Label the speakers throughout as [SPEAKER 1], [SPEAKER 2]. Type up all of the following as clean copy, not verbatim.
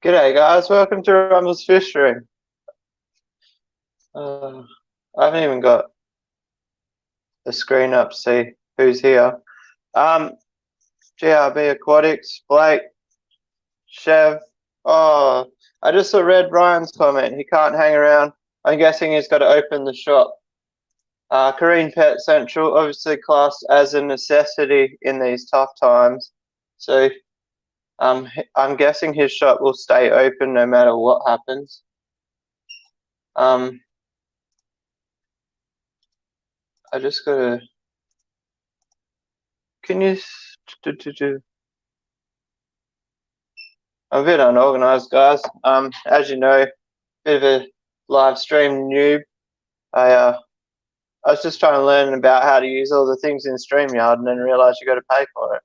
[SPEAKER 1] G'day guys, welcome to Rumball's Fish Room. I haven't even got the screen up to see who's here. GRB Aquatics, Blake, Chev. Oh, I just saw Red Ryan's comment. He can't hang around. I'm guessing he's got to open the shop. Kareen Pet Central, obviously classed as a necessity in these tough times. So I'm guessing his shop will stay open no matter what happens. I just gotta. Can you? I'm a bit unorganized, guys. As you know, bit of a live stream noob. I was just trying to learn about how to use all the things in StreamYard, and then realised you got to pay for it.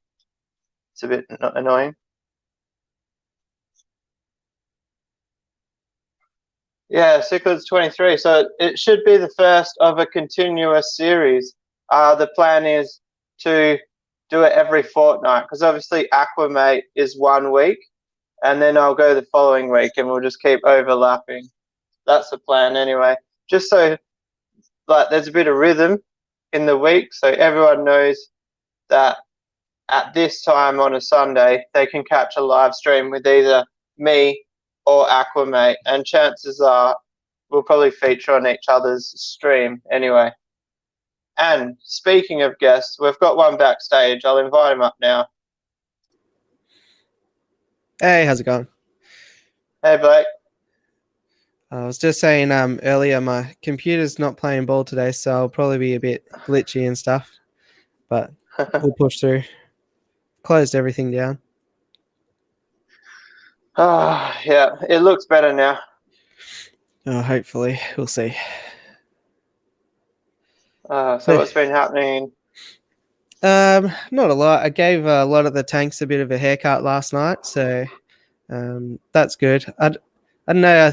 [SPEAKER 1] It's a bit annoying. Yeah, Cichlids 23. So it should be the first of a continuous series. The plan is to do it every fortnight because obviously Aquamate is 1 week, and then I'll go the following week, and we'll just keep overlapping. That's the plan anyway. Just so like there's a bit of rhythm in the week, so everyone knows that at this time on a Sunday they can catch a live stream with either me or Aquamate, and chances are we'll probably feature on each other's stream anyway. And speaking of guests, we've got one backstage. I'll invite him up now.
[SPEAKER 2] Hey, how's it going?
[SPEAKER 1] Hey, Blake.
[SPEAKER 2] I was just saying earlier, my computer's not playing ball today, so I'll probably be a bit glitchy and stuff, but we'll push through. Closed everything down.
[SPEAKER 1] Oh, yeah, it looks better now.
[SPEAKER 2] Oh, hopefully. We'll see.
[SPEAKER 1] So what's been happening?
[SPEAKER 2] Not a lot. I gave a lot of the tanks a bit of a haircut last night, so that's good. I don't know.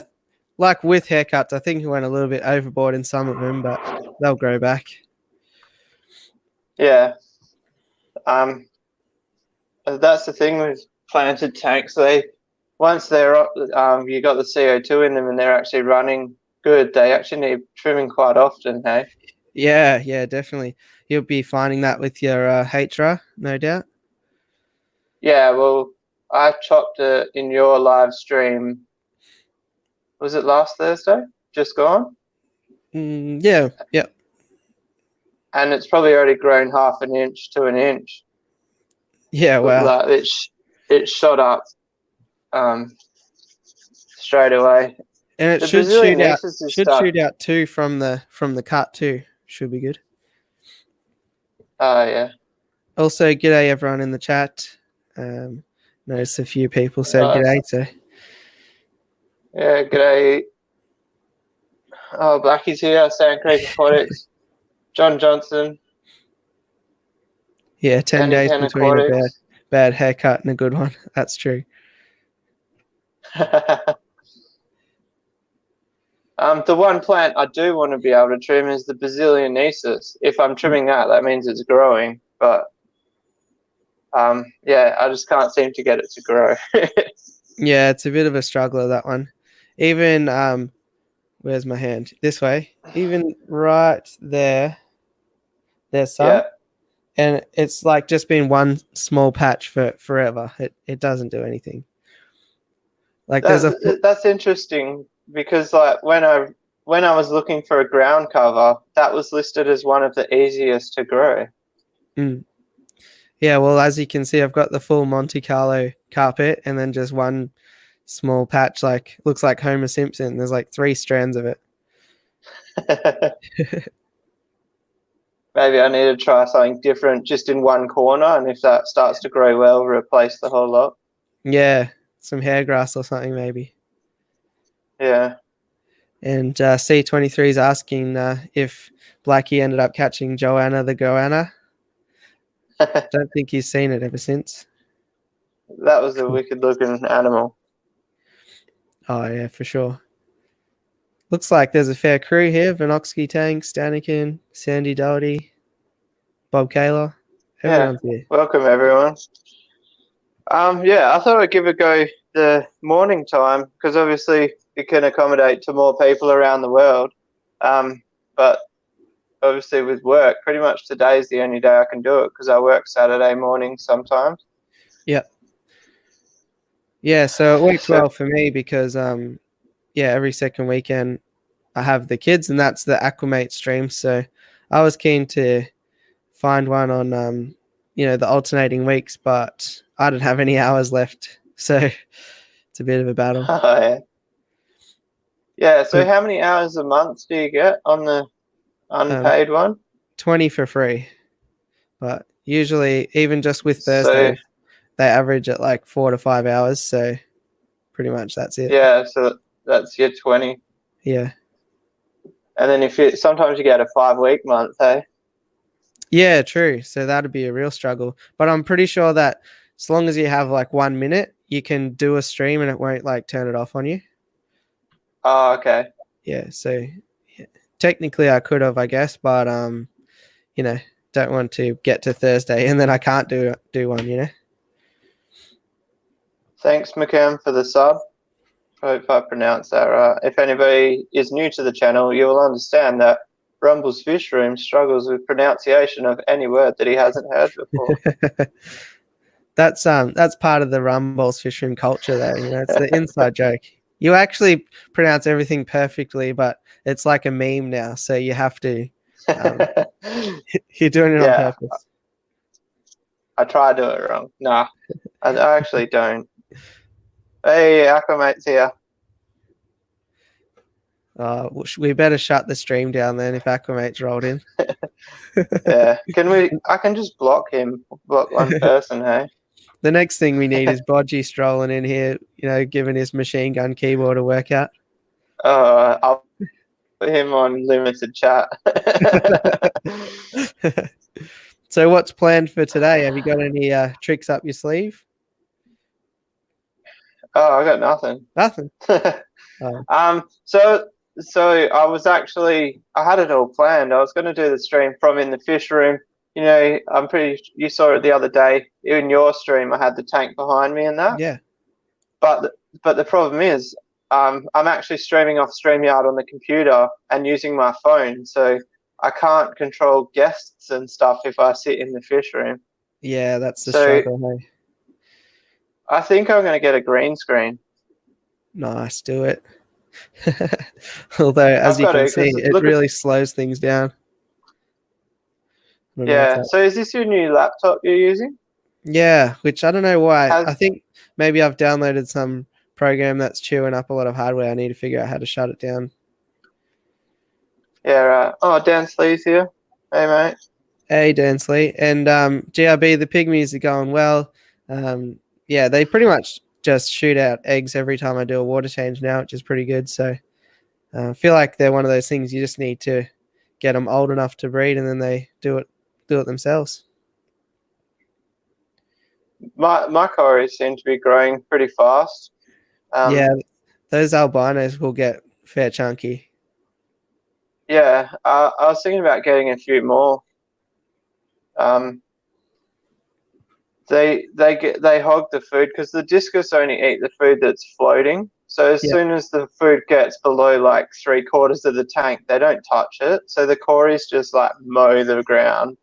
[SPEAKER 2] Like with haircuts, I think he went a little bit overboard in some of them, but they'll grow back.
[SPEAKER 1] Yeah. That's the thing with planted tanks. Once they're you got the CO2 in them and they're actually running good, they actually need trimming quite often, hey?
[SPEAKER 2] Yeah, definitely. You'll be finding that with your HRA, no doubt.
[SPEAKER 1] Yeah, well, I chopped it in your live stream. Was it last Thursday? Just gone?
[SPEAKER 2] Yeah.
[SPEAKER 1] And it's probably already grown 1/2 inch to 1 inch.
[SPEAKER 2] Yeah, wow.
[SPEAKER 1] Like it shot up straight away.
[SPEAKER 2] And it should shoot out too from the cut too. Should be good.
[SPEAKER 1] Oh yeah.
[SPEAKER 2] Also, g'day everyone in the chat. Notice a few people said g'day. So
[SPEAKER 1] yeah, g'day. Oh, Blackie's here. Sand Creek Aquatics. John Johnson.
[SPEAKER 2] Yeah, 10 days between a bad haircut and a good one. That's true.
[SPEAKER 1] The one plant I do want to be able to trim is the Basilionesis. If I'm trimming that means it's growing. But yeah, I just can't seem to get it to grow.
[SPEAKER 2] Yeah, it's a bit of a struggler, that one. Even where's my hand? This way. Even right there. There's some. Yeah. And it's like just been one small patch for forever. It doesn't do anything. Like
[SPEAKER 1] that's interesting because like when I was looking for a ground cover, that was listed as one of the easiest to grow.
[SPEAKER 2] Yeah, well, as you can see, I've got the full Monte Carlo carpet and then just one small patch, like looks like Homer Simpson. There's like 3 strands of it.
[SPEAKER 1] Maybe I need to try something different just in one corner, and if that starts to grow well, replace the whole lot.
[SPEAKER 2] Yeah, some hair grass or something maybe.
[SPEAKER 1] Yeah.
[SPEAKER 2] And C23 is asking if Blackie ended up catching Joanna the goanna. Don't think he's seen it ever since.
[SPEAKER 1] That was a wicked looking animal.
[SPEAKER 2] Oh yeah, for sure. Looks like there's a fair crew here. Vanoxky Tank, Stanikin, Sandy Doherty, Bob Kaler. Everyone's here.
[SPEAKER 1] Welcome everyone. Yeah, I thought I'd give a go the morning time because obviously it can accommodate to more people around the world. But obviously with work, pretty much today is the only day I can do it because I work Saturday morning sometimes.
[SPEAKER 2] Yeah. Yeah, so it works
[SPEAKER 1] So
[SPEAKER 2] well for me because every second weekend I have the kids, and that's the Acclimate stream. So I was keen to find one on the alternating weeks, but I didn't have any hours left, so it's a bit of a battle.
[SPEAKER 1] Yeah, so how many hours a month do you get on the unpaid one?
[SPEAKER 2] 20 for free, but usually even just with
[SPEAKER 1] So
[SPEAKER 2] Thursdays, they average at like 4 to 5 hours, so pretty much that's it.
[SPEAKER 1] yeah, so that's your 20.
[SPEAKER 2] Yeah.
[SPEAKER 1] And then sometimes you get a 5-week month, hey?
[SPEAKER 2] Yeah, true. So that'd be a real struggle. But I'm pretty sure that as long as you have like 1 minute, you can do a stream and it won't like turn it off on you.
[SPEAKER 1] Oh, okay.
[SPEAKER 2] Yeah. So technically I could have, I guess, but don't want to get to Thursday and then I can't do one.
[SPEAKER 1] Thanks, McCam, for the sub. Hope I pronounced that right. If anybody is new to the channel, you will understand that Rumball's Fish Room struggles with pronunciation of any word that he hasn't heard before.
[SPEAKER 2] That's part of the Rumball's Fish Room culture, though. It's the inside joke. You actually pronounce everything perfectly, but it's like a meme now, so you have to. You're doing it on purpose.
[SPEAKER 1] I try to do it wrong. Nah, I actually don't. Hey, Acclimate's here.
[SPEAKER 2] We better shut the stream down then if Acclimate's rolled in.
[SPEAKER 1] Yeah, I can just block one person, hey?
[SPEAKER 2] The next thing we need is Bodgy strolling in here, giving his machine gun keyboard a workout.
[SPEAKER 1] I'll put him on limited chat.
[SPEAKER 2] So what's planned for today? Have you got any tricks up your sleeve?
[SPEAKER 1] Oh, I got nothing.
[SPEAKER 2] Nothing.
[SPEAKER 1] So I had it all planned. I was going to do the stream from in the fish room. You saw it the other day in your stream. I had the tank behind me and that.
[SPEAKER 2] Yeah.
[SPEAKER 1] But the problem is, I'm actually streaming off StreamYard on the computer and using my phone, so I can't control guests and stuff if I sit in the fish room.
[SPEAKER 2] Yeah, that's the struggle. Hey?
[SPEAKER 1] I think I'm going to get a green screen.
[SPEAKER 2] Nice, do it. Although, as you can see, it really slows things down.
[SPEAKER 1] Yeah. So is this your new laptop you're using?
[SPEAKER 2] Yeah, which I don't know why. I think maybe I've downloaded some program that's chewing up a lot of hardware. I need to figure out how to shut it down.
[SPEAKER 1] Yeah, right. Oh, Dan Slee's here. Hey, mate.
[SPEAKER 2] Hey, Dansley. And GRB, the pygmies are going well. Yeah, they pretty much just shoot out eggs every time I do a water change now, which is pretty good. So I feel like they're one of those things you just need to get them old enough to breed, and then they do it themselves.
[SPEAKER 1] My cories seem to be growing pretty fast.
[SPEAKER 2] Yeah, those albinos will get fair chunky.
[SPEAKER 1] Yeah, I was thinking about getting a few more. They hog the food because the discus only eat the food that's floating. So as soon as the food gets below like 3/4 of the tank, they don't touch it. So the cories just like mow the ground.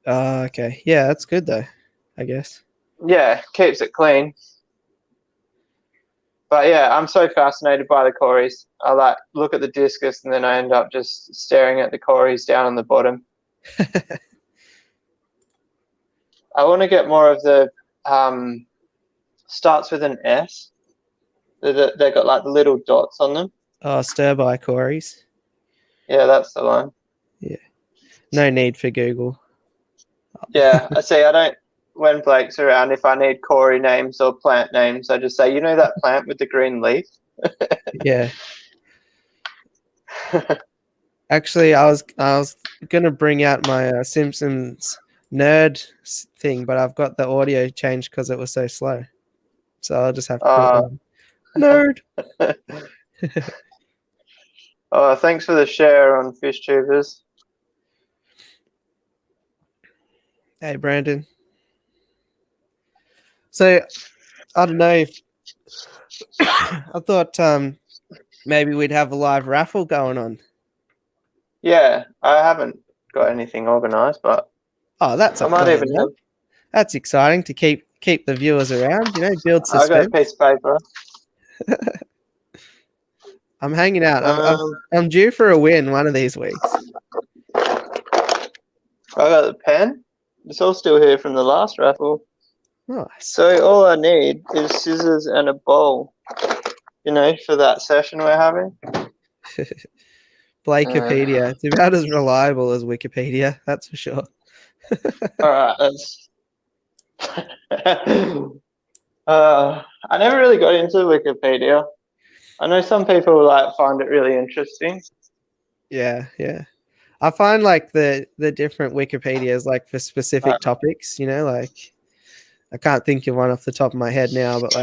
[SPEAKER 2] Okay. Yeah, that's good though, I guess.
[SPEAKER 1] Yeah, keeps it clean. But yeah, I'm so fascinated by the cories. I like look at the discus and then I end up just staring at the cories down on the bottom. I want to get more of the starts with an S. They got like the little dots on them.
[SPEAKER 2] Oh, stir-by cories.
[SPEAKER 1] Yeah, that's the one.
[SPEAKER 2] Yeah. No need for Google.
[SPEAKER 1] Yeah, I see. I don't. When Blake's around, if I need Corey names or plant names, I just say, that plant with the green leaf?
[SPEAKER 2] Yeah. Actually, I was gonna bring out my Simpsons nerd thing, but I've got the audio changed because it was so slow. So I'll just have to do it. Nerd.
[SPEAKER 1] Oh, thanks for the share on Fish Tubers.
[SPEAKER 2] Hey, Brandon. So I don't know if I thought maybe we'd have a live raffle going on.
[SPEAKER 1] Yeah, I haven't got anything organised, but
[SPEAKER 2] Oh, that's
[SPEAKER 1] I
[SPEAKER 2] a
[SPEAKER 1] might
[SPEAKER 2] plan.
[SPEAKER 1] even have.
[SPEAKER 2] That's exciting to keep the viewers around. Build
[SPEAKER 1] I got a
[SPEAKER 2] suspense.
[SPEAKER 1] piece of paper.
[SPEAKER 2] I'm hanging out.
[SPEAKER 1] Um,
[SPEAKER 2] I'm due for a win one of these weeks.
[SPEAKER 1] I got the pen. It's all still here from the last raffle.
[SPEAKER 2] Nice.
[SPEAKER 1] So all I need is scissors and a bowl. For that session we're having.
[SPEAKER 2] Blakepedia. It's about as reliable as Wikipedia, that's for sure.
[SPEAKER 1] All right, that's. I never really got into Wikipedia. I know some people find it really interesting.
[SPEAKER 2] Yeah. I find the different Wikipedias for specific topics. I can't think of one off the top of my head now, but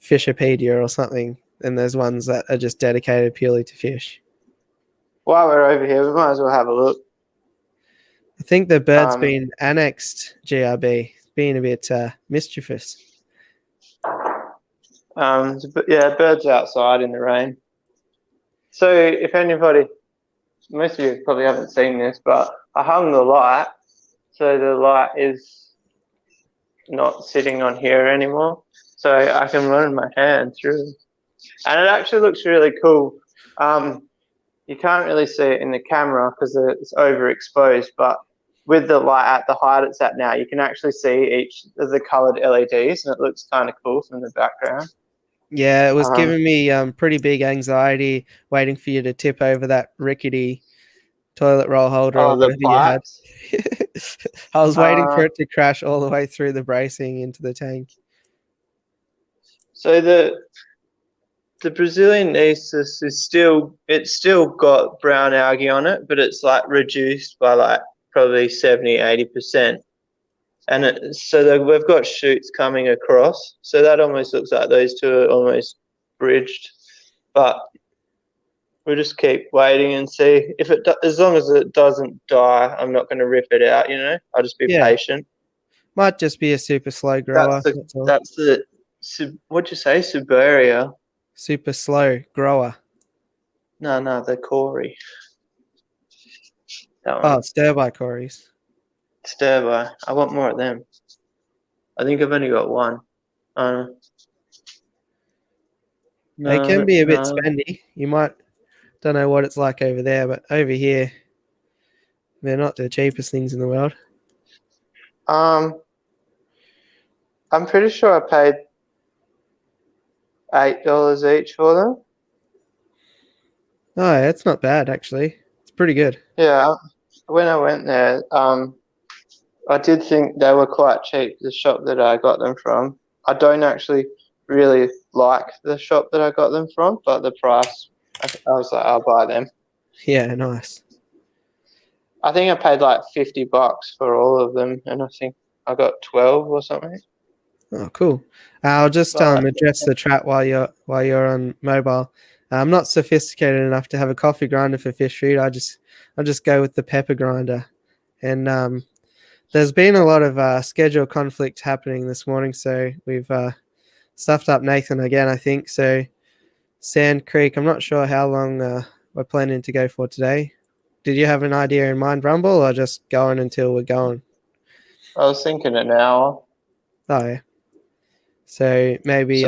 [SPEAKER 2] Fishipedia or something. And there's ones that are just dedicated purely to fish.
[SPEAKER 1] While we're over here, we might as well have a look.
[SPEAKER 2] I think the bird's been annexed, GRB, being a bit mischievous.
[SPEAKER 1] Yeah, birds outside in the rain. So if anybody, most of you probably haven't seen this, but I hung the light, so the light is not sitting on here anymore, so I can run my hand through, and it actually looks really cool. You can't really see it in the camera because it's overexposed, but with the light at the height it's at now, you can actually see each of the coloured LEDs, and it looks kind of cool from the background.
[SPEAKER 2] Yeah, it was giving me pretty big anxiety waiting for you to tip over that rickety toilet roll holder or whatever you had. I was waiting for it to crash all the way through the bracing into the tank.
[SPEAKER 1] So the Brazilian Nisus is still got brown algae on it, but it's reduced by probably 70-80%. And so we've got shoots coming across. So that almost looks like those two are almost bridged. But we'll just keep waiting and see if as long as it doesn't die, I'm not going to rip it out. I'll just be patient.
[SPEAKER 2] Might just be a super slow grower.
[SPEAKER 1] That's the what'd you say, Siberia?
[SPEAKER 2] Super slow grower.
[SPEAKER 1] No, the Corey.
[SPEAKER 2] That one. Oh, stir-by Corys.
[SPEAKER 1] Stir-by. I want more of them. I think I've only got one.
[SPEAKER 2] They can be a bit spendy. You might don't know what it's like over there, but over here, they're not the cheapest things in the world.
[SPEAKER 1] I'm pretty sure I paid $8 each for them.
[SPEAKER 2] Oh, yeah, it's not bad actually. It's pretty good.
[SPEAKER 1] Yeah, when I went there, I did think they were quite cheap, the shop that I got them from. I don't actually really like the shop that I got them from, but the price, I was like, I'll buy them.
[SPEAKER 2] Yeah, nice.
[SPEAKER 1] I think I paid $50 for all of them, and I think I got 12 or something.
[SPEAKER 2] Oh, cool. I'll just address the chat while you're on mobile. I'm not sophisticated enough to have a coffee grinder for fish food. I just go with the pepper grinder, and there's been a lot of schedule conflict happening this morning, so we've stuffed up Nathan again, I think. So Sand Creek, I'm not sure how long we're planning to go for today. Did you have an idea in mind, Rumball, or just going until we're going?
[SPEAKER 1] I was thinking an hour.
[SPEAKER 2] Oh, yeah. So maybe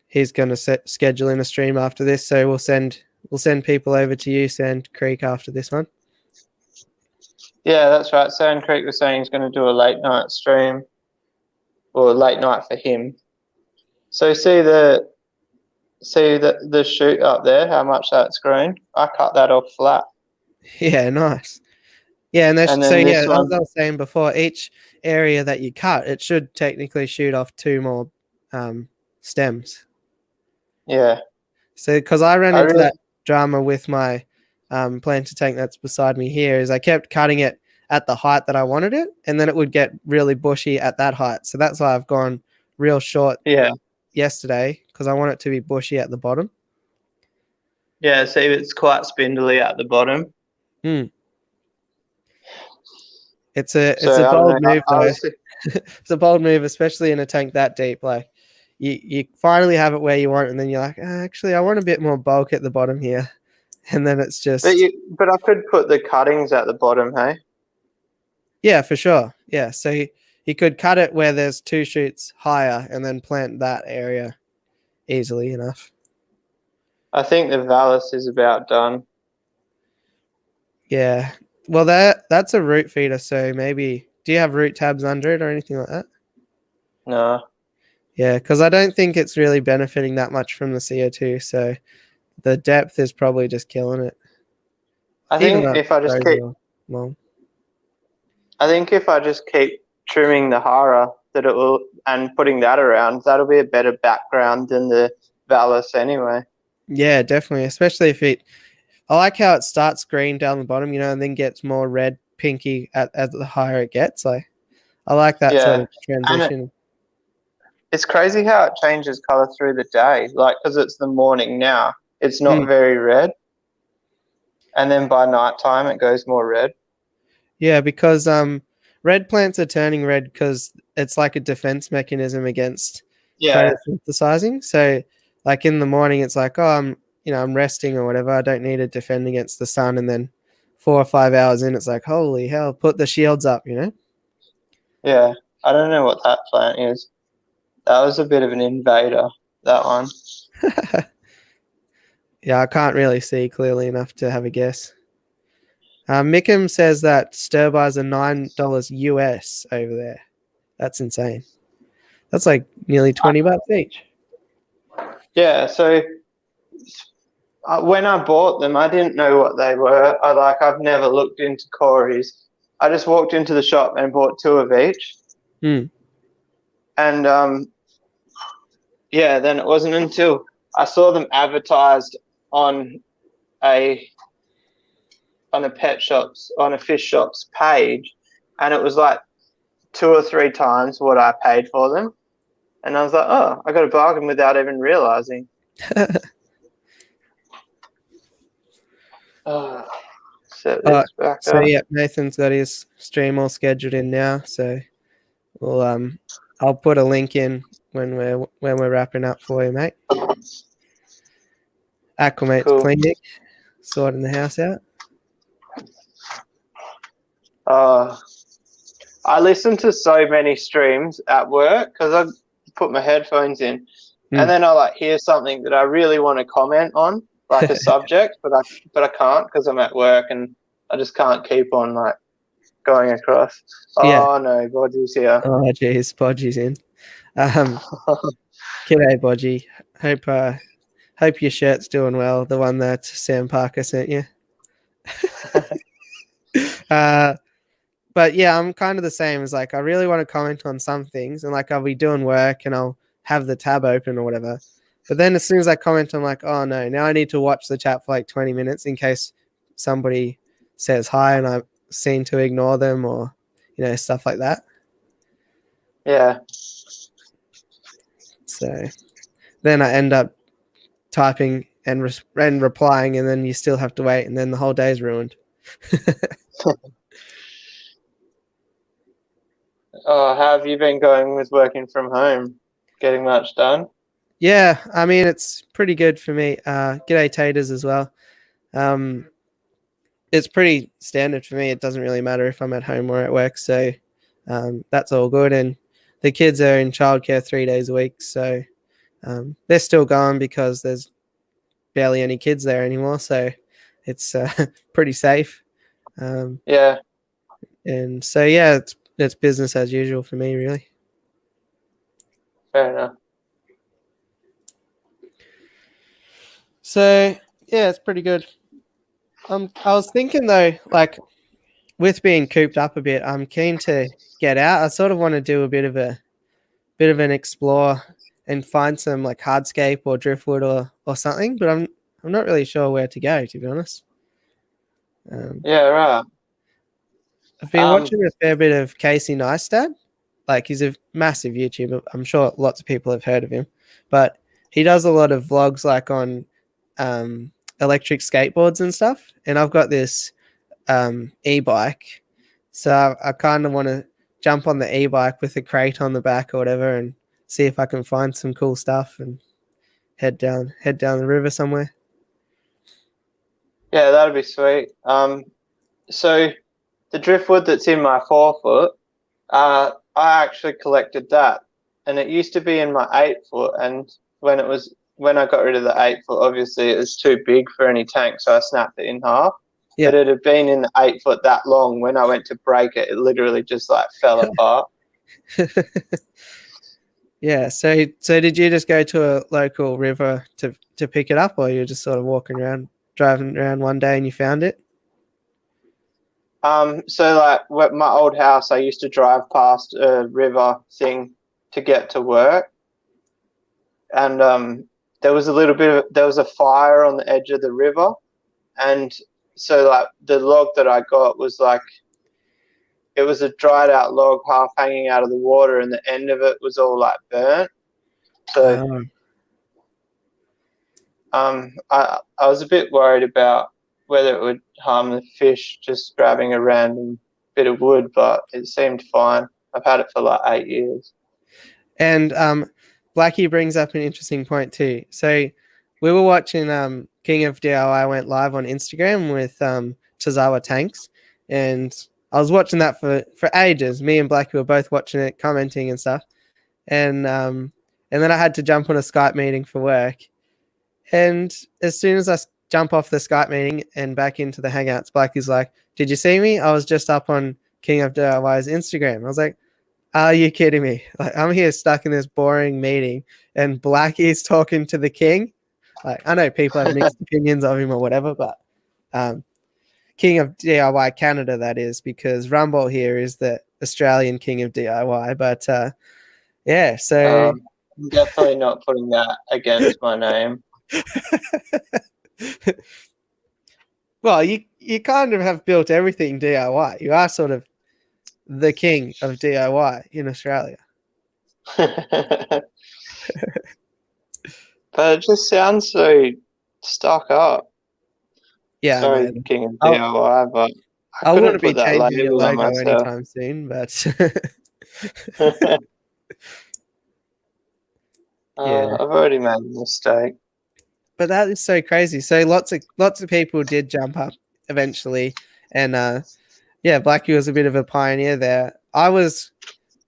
[SPEAKER 2] he's going to schedule in a stream after this. So we'll send people over to you, Sand Creek, after this one.
[SPEAKER 1] Yeah, that's right. Sand Creek was saying he's going to do a late night stream, or late night for him. So see the shoot up there, how much that's grown. I cut that off flat.
[SPEAKER 2] Yeah, nice. Yeah, and as I was saying before, each area that you cut, it should technically shoot off 2 more stems.
[SPEAKER 1] Yeah.
[SPEAKER 2] So because I ran into that drama with my planter tank that's beside me here, is I kept cutting it at the height that I wanted it, and then it would get really bushy at that height. So that's why I've gone real short yesterday, because I want it to be bushy at the bottom.
[SPEAKER 1] Yeah, see, it's quite spindly at the bottom.
[SPEAKER 2] It's a bold move, though. It's a bold move, especially in a tank that deep. you finally have it where you want, and then you're like, actually, I want a bit more bulk at the bottom here, and then it's just
[SPEAKER 1] But I could put the cuttings at the bottom, hey?
[SPEAKER 2] yeah, for sure. Yeah, so you could cut it where there's 2 shoots higher, and then plant that area easily enough.
[SPEAKER 1] I think the Vallis is about done.
[SPEAKER 2] Yeah. Well, that's a root feeder, so maybe do you have root tabs under it or anything like that?
[SPEAKER 1] No.
[SPEAKER 2] Yeah, because I don't think it's really benefiting that much from the CO2, so the depth is probably just killing it.
[SPEAKER 1] I
[SPEAKER 2] Even
[SPEAKER 1] think
[SPEAKER 2] though
[SPEAKER 1] if I just
[SPEAKER 2] it
[SPEAKER 1] keep
[SPEAKER 2] grows long.
[SPEAKER 1] I think if I just keep trimming the Hara that it will and putting that around, that'll be a better background than the Vallis anyway.
[SPEAKER 2] Yeah, definitely. Especially if I like how it starts green down the bottom, and then gets more red, pinky as the higher it gets. Like, I like that sort
[SPEAKER 1] Yeah.
[SPEAKER 2] of
[SPEAKER 1] And
[SPEAKER 2] transition.
[SPEAKER 1] it's crazy how it changes color through the day. Like, because it's the morning now, it's not
[SPEAKER 2] Mm.
[SPEAKER 1] very red. And then by night time, it goes more red.
[SPEAKER 2] Yeah, because red plants are turning red because it's like a defense mechanism against
[SPEAKER 1] Yeah.
[SPEAKER 2] photosynthesizing. So, like in the morning, it's like, oh, I'm resting or whatever. I don't need to defend against the sun. And then 4 or 5 hours in, it's like, holy hell, put the shields up,
[SPEAKER 1] Yeah. I don't know what that plant is. That was a bit of an invader, that one.
[SPEAKER 2] Yeah, I can't really see clearly enough to have a guess. Mickham says that stir buys are $9 US over there. That's insane. That's like nearly $20 each.
[SPEAKER 1] Yeah. So when I bought them, I didn't know what they were. I've never looked into Corey's. I just walked into the shop and bought 2 of each.
[SPEAKER 2] Hmm.
[SPEAKER 1] And yeah, then it wasn't until I saw them advertised on a on a fish shop's page, and it was like 2 or 3 times what I paid for them. And I was like, oh, I got a bargain without even realizing. Set this back
[SPEAKER 2] So
[SPEAKER 1] up.
[SPEAKER 2] yeah, Nathan's got his stream all scheduled in now. So I'll put a link in when we're wrapping up for you, mate. Aquamate's
[SPEAKER 1] Cool.
[SPEAKER 2] clinic, sorting the house out.
[SPEAKER 1] I listen to so many streams at work because I put my headphones in, and then I hear something that I really want to comment on, like a subject, but I can't because I'm at work and I just can't keep on going across.
[SPEAKER 2] Yeah.
[SPEAKER 1] Oh no, Bodgy's here.
[SPEAKER 2] Oh geez, Bodgy's in. G'day, Bodgy. Hope your shirt's doing well. The one that Sam Parker sent you. But yeah, I'm kind of the same. As I really want to comment on some things, and I'll be doing work and I'll have the tab open or whatever. But then as soon as I comment, I'm like, oh no, now I need to watch the chat for 20 minutes in case somebody says hi and I seem to ignore them or stuff like that.
[SPEAKER 1] Yeah.
[SPEAKER 2] So then I end up typing and replying, and then you still have to wait, and then the whole day's ruined.
[SPEAKER 1] Oh, how have you been going with working from home? Getting much done?
[SPEAKER 2] Yeah, I mean, it's pretty good for me. G'day Taters as well. It's pretty standard for me. It doesn't really matter if I'm at home or at work, so that's all good. And the kids are in childcare 3 days a week, so they're still going because there's barely any kids there anymore, so it's pretty safe.
[SPEAKER 1] Yeah.
[SPEAKER 2] And so yeah, it's business as usual for me, really.
[SPEAKER 1] Fair enough.
[SPEAKER 2] So yeah, it's pretty good. I was thinking though, with being cooped up a bit, I'm keen to get out. I sort of want to do a bit of an explore and find some hardscape or driftwood or something, but I'm not really sure where to go, to be honest.
[SPEAKER 1] Yeah, right.
[SPEAKER 2] I've been watching a fair bit of Casey Neistat. He's a massive YouTuber. I'm sure lots of people have heard of him, but he does a lot of vlogs on electric skateboards and stuff. And I've got this e-bike, so I kind of want to jump on the e-bike with a crate on the back or whatever and see if I can find some cool stuff and head down the river somewhere.
[SPEAKER 1] Yeah, that'd be sweet. So the driftwood that's in my 4 foot, I actually collected that, and it used to be in my 8 foot. And when I got rid of the 8 foot, obviously it was too big for any tank, so I snapped it in half.
[SPEAKER 2] Yeah.
[SPEAKER 1] But it had been in the 8 foot that long. When I went to break it, it literally just like fell apart.
[SPEAKER 2] Yeah. So did you just go to a local river to pick it up, or you're just sort of driving around one day and you found it?
[SPEAKER 1] So like my old house, I used to drive past a river thing to get to work, and there was a fire on the edge of the river, and so like the log that I got was like, it was a dried out log half hanging out of the water, and the end of it was all like burnt. So I was a bit worried about whether it would harm the fish just grabbing a random bit of wood, but it seemed fine. I've had it for like 8 years.
[SPEAKER 2] And Blackie brings up an interesting point too. So we were watching King of DIY went live on Instagram with Tazawa Tanks, and I was watching that for ages. Me and Blackie were both watching it, commenting and stuff. And then I had to jump on a Skype meeting for work. And as soon as I jump off the Skype meeting and back into the Hangouts, Blackie's like, "Did you see me? I was just up on King of DIY's Instagram." I was like, "Are you kidding me? Like, I'm here stuck in this boring meeting, and Blackie's talking to the king." Like, I know people have mixed opinions of him or whatever, but King of DIY Canada, that is, because Rumball here is the Australian King of DIY. But yeah, so
[SPEAKER 1] I'm definitely not putting that against my name.
[SPEAKER 2] Well, you kind of have built everything DIY. You are sort of the king of DIY in Australia.
[SPEAKER 1] But it just sounds so stuck up.
[SPEAKER 2] Yeah,
[SPEAKER 1] Sorry,
[SPEAKER 2] man.
[SPEAKER 1] King of DIY, but I
[SPEAKER 2] wouldn't
[SPEAKER 1] couldn't
[SPEAKER 2] be
[SPEAKER 1] put that
[SPEAKER 2] changing your
[SPEAKER 1] label on
[SPEAKER 2] logo
[SPEAKER 1] myself.
[SPEAKER 2] anytime soon, but yeah.
[SPEAKER 1] I've already made a mistake.
[SPEAKER 2] But that is so crazy. So lots of people did jump up eventually, and yeah, Blackie was a bit of a pioneer there. I was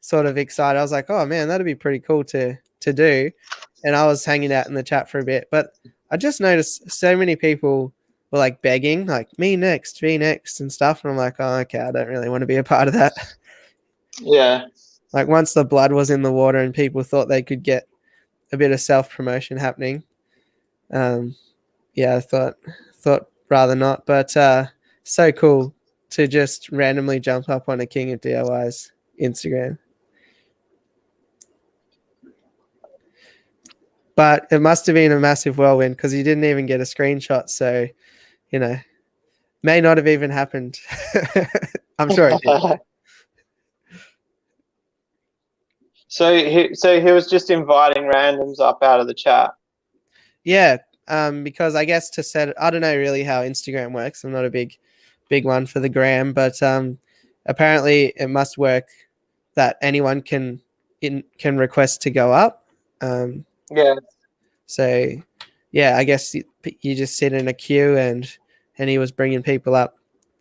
[SPEAKER 2] sort of excited. I was like, "Oh man, that'd be pretty cool to do," and I was hanging out in the chat for a bit. But I just noticed so many people were like begging, like me next, and stuff, and I'm like, "Oh, okay, I don't really want to be a part of that."
[SPEAKER 1] Yeah.
[SPEAKER 2] Like once the blood was in the water and people thought they could get a bit of self-promotion happening, yeah, I thought rather not. But so cool to just randomly jump up on a King of DIY's Instagram. But it must have been a massive whirlwind because you didn't even get a screenshot. So, may not have even happened. I'm sure it did.
[SPEAKER 1] So he was just inviting randoms up out of the chat.
[SPEAKER 2] Yeah, because I guess I don't know really how Instagram works. I'm not a big one for the gram, but apparently it must work that anyone can request to go up.
[SPEAKER 1] Yeah.
[SPEAKER 2] So yeah, I guess you just sit in a queue and he was bringing people up,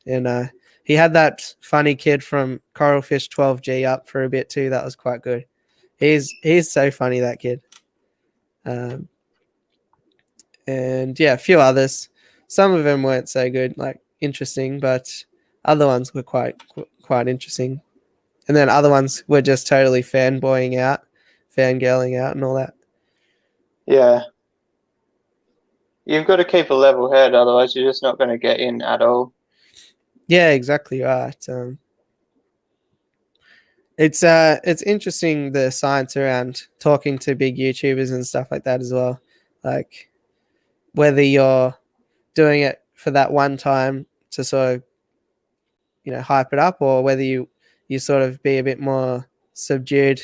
[SPEAKER 2] and he had that funny kid from Coralfish 12G up for a bit too. That was quite good. He's so funny, that kid. And yeah, a few others. Some of them weren't so good, like interesting, but other ones were quite interesting. And then other ones were just totally fangirling out, and all that.
[SPEAKER 1] Yeah. You've got to keep a level head, otherwise you're just not going to get in at all.
[SPEAKER 2] Yeah, exactly right. It's interesting, the science around talking to big YouTubers and stuff like that as well. Like whether you're doing it for that one time to sort of hype it up, or whether you sort of be a bit more subdued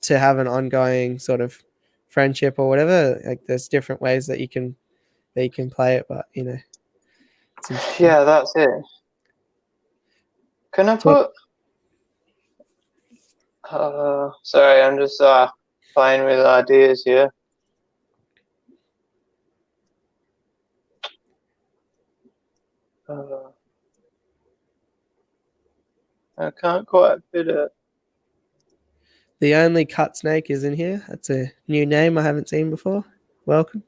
[SPEAKER 2] to have an ongoing sort of friendship or whatever. Like there's different ways that you can play it, but it's interesting.
[SPEAKER 1] Yeah, that's it. Can I put? Sorry, I'm just playing with ideas here. I can't quite fit it.
[SPEAKER 2] The only cut snake is in here. That's a new name I haven't seen before. Welcome.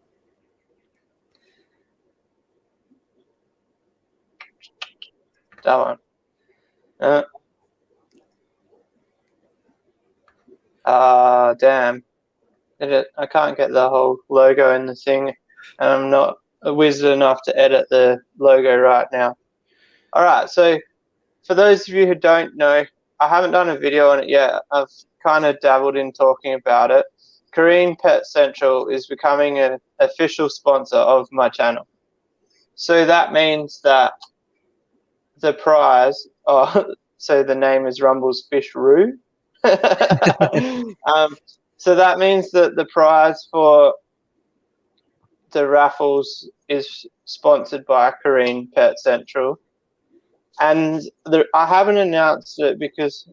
[SPEAKER 1] That one. Damn. I can't get the whole logo in the thing, and I'm not a wizard enough to edit the logo right now. All right, so for those of you who don't know, I haven't done a video on it yet. I've kind of dabbled in talking about it. Korean Pet Central is becoming an official sponsor of my channel. So that means that the prize, so the name is Rumball's Fish Roo. So that means that the prize for the raffles is sponsored by Korean Pet Central. And I haven't announced it because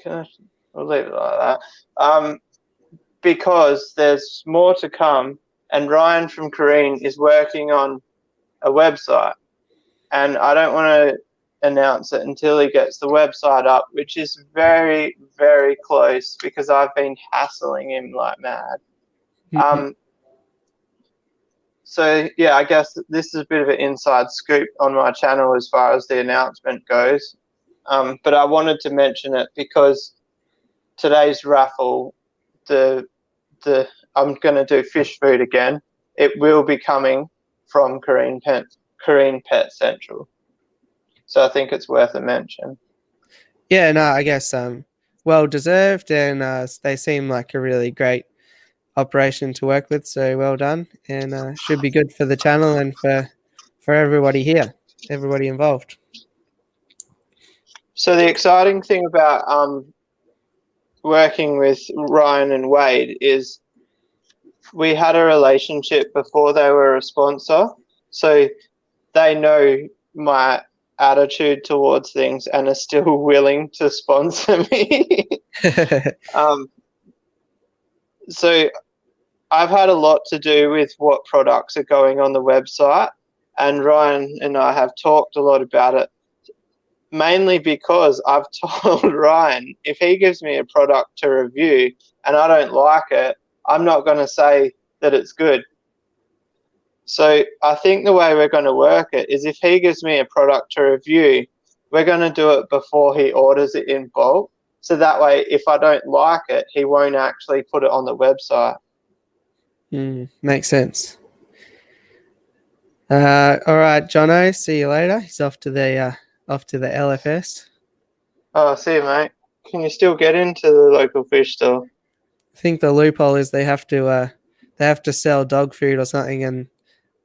[SPEAKER 1] we'll leave it like that. Because there's more to come, and Ryan from Korean is working on a website, and I don't want to announce it until he gets the website up, which is very, very close because I've been hassling him like mad. So yeah, I guess this is a bit of an inside scoop on my channel as far as the announcement goes. But I wanted to mention it because today's raffle, I'm going to do fish food again. It will be coming from Korean Pet Central. So I think it's worth a mention.
[SPEAKER 2] Yeah, no, I guess well deserved, and they seem like a really great operation to work with. So well done, and should be good for the channel and for everybody here, everybody involved.
[SPEAKER 1] So the exciting thing about working with Ryan and Wade is we had a relationship before they were a sponsor, so they know my attitude towards things and are still willing to sponsor me. So I've had a lot to do with what products are going on the website, and Ryan and I have talked a lot about it, mainly because I've told Ryan if he gives me a product to review and I don't like it, I'm not going to say that it's good. So I think the way we're going to work it is if he gives me a product to review, we're going to do it before he orders it in bulk. So that way, if I don't like it, he won't actually put it on the website.
[SPEAKER 2] Makes sense. All right, Jono, see you later. He's off to the LFS.
[SPEAKER 1] Oh, see you, mate. Can you still get into the local fish store?
[SPEAKER 2] I think the loophole is they have to sell dog food or something, and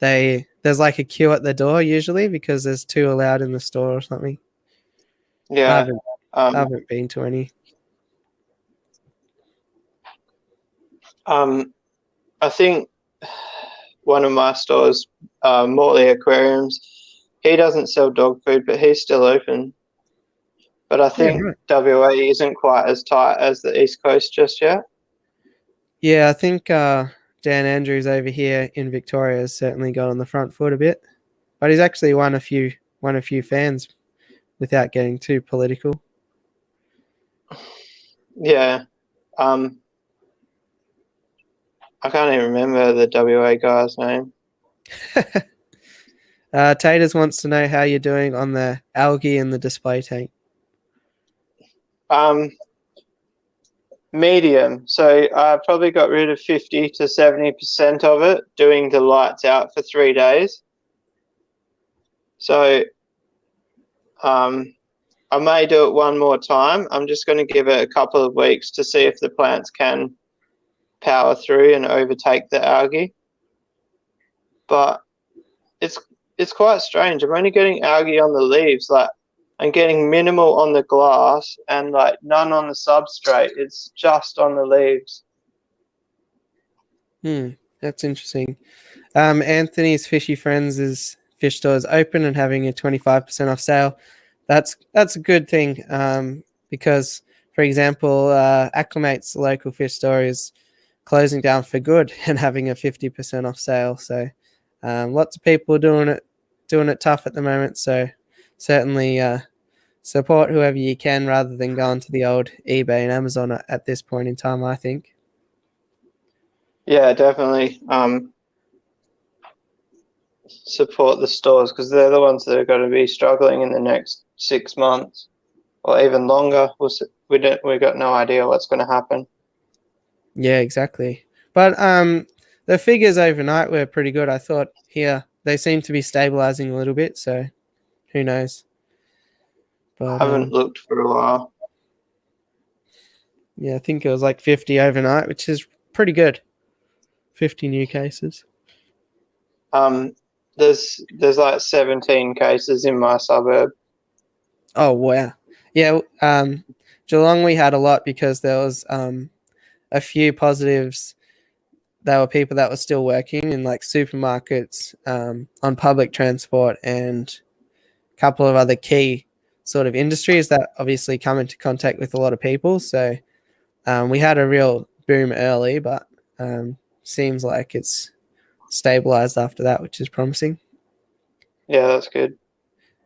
[SPEAKER 2] there's like a queue at the door usually because there's 2 allowed in the store or something.
[SPEAKER 1] Yeah,
[SPEAKER 2] I haven't been to any.
[SPEAKER 1] I think one of my stores, Morley Aquariums, he doesn't sell dog food, but he's still open. But I think WA isn't quite as tight as the East Coast just yet.
[SPEAKER 2] Yeah, I think Dan Andrews over here in Victoria has certainly got on the front foot a bit, but he's actually won a few fans without getting too political.
[SPEAKER 1] Yeah, I can't even remember the WA guy's name.
[SPEAKER 2] Taters wants to know how you're doing on the algae in the display tank.
[SPEAKER 1] Medium. So I probably got rid of 50 to 70% of it doing the lights out for 3 days. So I may do it one more time. I'm just going to give it a couple of weeks to see if the plants can power through and overtake the algae. But it's quite strange. I'm only getting algae on the leaves. Like I'm getting minimal on the glass and like none on the substrate. It's just on the leaves.
[SPEAKER 2] That's interesting. Anthony's Fishy Friends' fish store is open and having a 25% off sale. That's a good thing because for example, Acclimate's local fish store is closing down for good and having a 50% off sale. So lots of people doing it tough at the moment. So certainly support whoever you can rather than going to the old eBay and Amazon at this point in time, I think.
[SPEAKER 1] Yeah, definitely. Support the stores because they're the ones that are going to be struggling in the next 6 months or even longer. We've got no idea what's going to happen.
[SPEAKER 2] Yeah, exactly. But the figures overnight were pretty good. I thought here they seem to be stabilizing a little bit. So who knows? But
[SPEAKER 1] I haven't looked for a while.
[SPEAKER 2] yeah, I think it was like 50 overnight, which is pretty good. 50 new cases.
[SPEAKER 1] There's like 17 cases in my suburb.
[SPEAKER 2] Oh wow. Yeah, Geelong we had a lot because there was a few positives. There were people that were still working in like supermarkets, on public transport, and a couple of other key sort of industries that obviously come into contact with a lot of people. So we had a real boom early, but seems like it's stabilized after that, which is promising.
[SPEAKER 1] Yeah, that's good.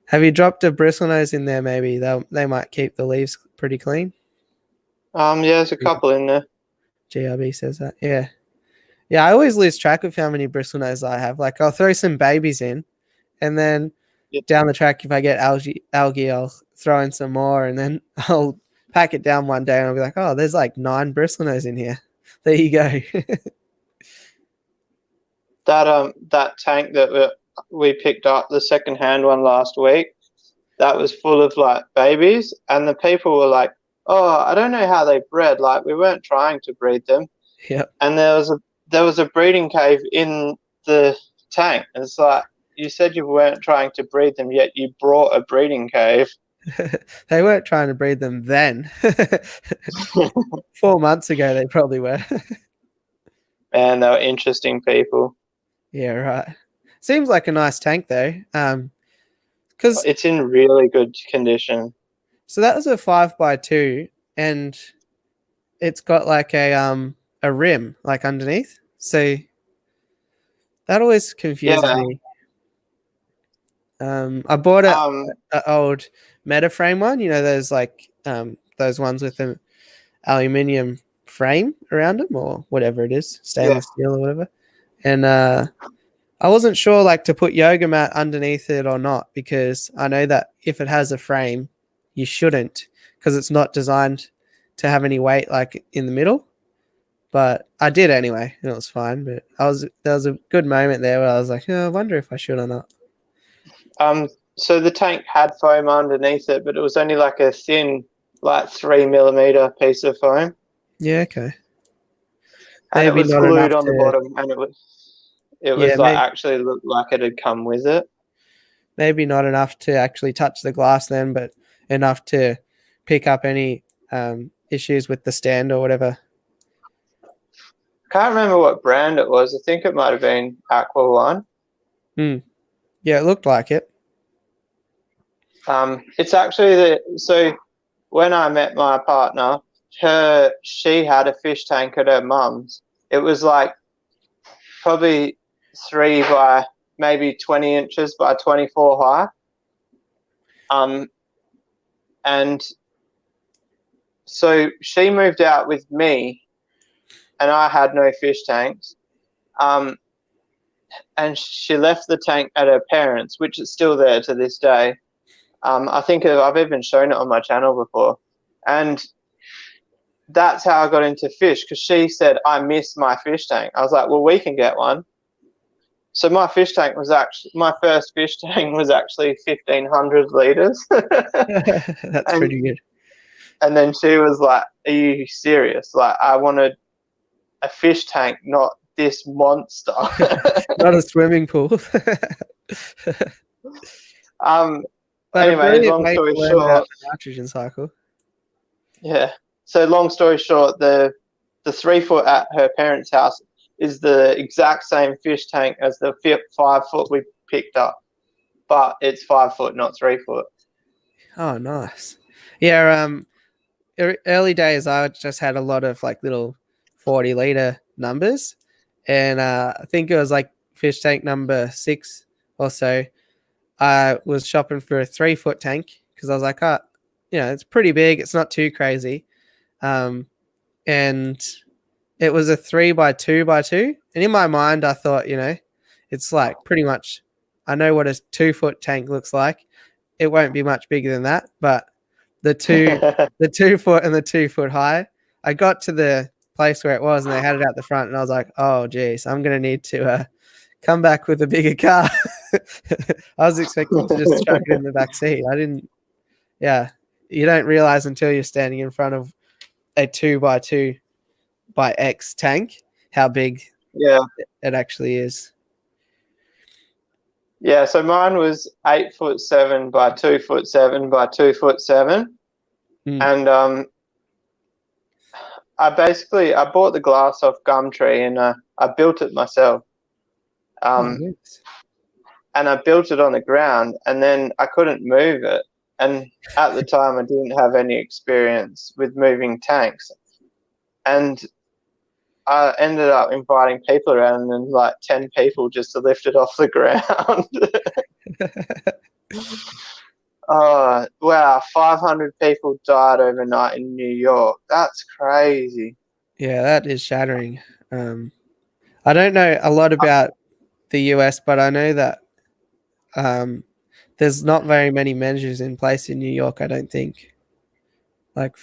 [SPEAKER 2] Have you dropped a bristlenose in there? Maybe they might keep the leaves pretty clean.
[SPEAKER 1] Yeah, there's a couple in there.
[SPEAKER 2] GRB says that. Yeah. Yeah, I always lose track of how many bristlenose I have. Like I'll throw some babies in, and then down the track, if I get algae, I'll throw in some more, and then I'll pack it down one day, and I'll be like, oh, there's like 9 bristlenose in here. There you go.
[SPEAKER 1] That tank that we picked up, the second-hand one last week, that was full of like babies, and the people were like, oh, I don't know how they bred. Like we weren't trying to breed them.
[SPEAKER 2] Yep.
[SPEAKER 1] And there was a breeding cave in the tank. It's like you said you weren't trying to breed them, yet you brought a breeding cave.
[SPEAKER 2] They weren't trying to breed them then. 4 months ago, they probably were.
[SPEAKER 1] Man, they were interesting people.
[SPEAKER 2] Yeah, right. Seems like a nice tank though. Because
[SPEAKER 1] it's in really good condition.
[SPEAKER 2] So that was a 5x2, and it's got like a rim like underneath. So that always confuses me. I bought an old Metaframe one. You know those like those ones with the aluminium frame around them or whatever it is, stainless steel or whatever. And I wasn't sure like to put yoga mat underneath it or not, because I know that if it has a frame, you shouldn't, because it's not designed to have any weight like in the middle. But I did anyway, and it was fine. But there was a good moment there where I was like, oh, I wonder if I should or not.
[SPEAKER 1] So the tank had foam underneath it, but it was only like a thin, like 3mm piece of foam.
[SPEAKER 2] Yeah, okay.
[SPEAKER 1] And maybe it was glued on the bottom, and it was like actually looked like it had come with it.
[SPEAKER 2] Maybe not enough to actually touch the glass then, but enough to pick up any issues with the stand or whatever.
[SPEAKER 1] Can't remember what brand it was. I think it might have been Aqua One.
[SPEAKER 2] Yeah, it looked like it.
[SPEAKER 1] It's actually so when I met my partner, she had a fish tank at her mum's. It was like probably 3 by maybe 20 inches by 24 high. And so she moved out with me, and I had no fish tanks. And she left the tank at her parents', which is still there to this day. I think I've even shown it on my channel before. And that's how I got into fish, because she said, I miss my fish tank. I was like, well, we can get one. So my first fish tank was actually 1,500 litres.
[SPEAKER 2] That's pretty good.
[SPEAKER 1] And then she was like, are you serious? Like, I wanted a fish tank, not this monster.
[SPEAKER 2] Not a swimming pool.
[SPEAKER 1] Anyway, long story short,
[SPEAKER 2] the nitrogen cycle.
[SPEAKER 1] Yeah. So long story short, the 3 foot at her parents' house is the exact same fish tank as the 5 foot we picked up, but it's 5 foot, not 3 foot.
[SPEAKER 2] Oh, nice. Yeah. early days, I just had a lot of like little 40-liter numbers, and I think it was like fish tank number 6 or so. I was shopping for a 3-foot tank because I was like, oh, it's pretty big. It's not too crazy. And it was a 3x2x2. And in my mind, I thought, it's like pretty much, I know what a 2-foot tank looks like. It won't be much bigger than that. But the 2-foot and the 2-foot high, I got to the place where it was and they had it out the front. And I was like, oh, geez, I'm going to need to come back with a bigger car. I was expecting to just chuck it in the back seat. I didn't. Yeah, you don't realize until you're standing in front of a 2x2x tank how big it actually is.
[SPEAKER 1] Yeah, so mine was 8'7" by 2'7" by 2'7", and I bought the glass off Gumtree and I built it myself.
[SPEAKER 2] Yes.
[SPEAKER 1] And I built it on the ground, and then I couldn't move it. And at the time, I didn't have any experience with moving tanks, and I ended up inviting people around, and like 10 people just to lift it off the ground. Oh, wow. 500 people died overnight in New York. That's crazy.
[SPEAKER 2] Yeah, that is shattering. I don't know a lot about the US, but I know that there's not very many measures in place in New York, I don't think. Like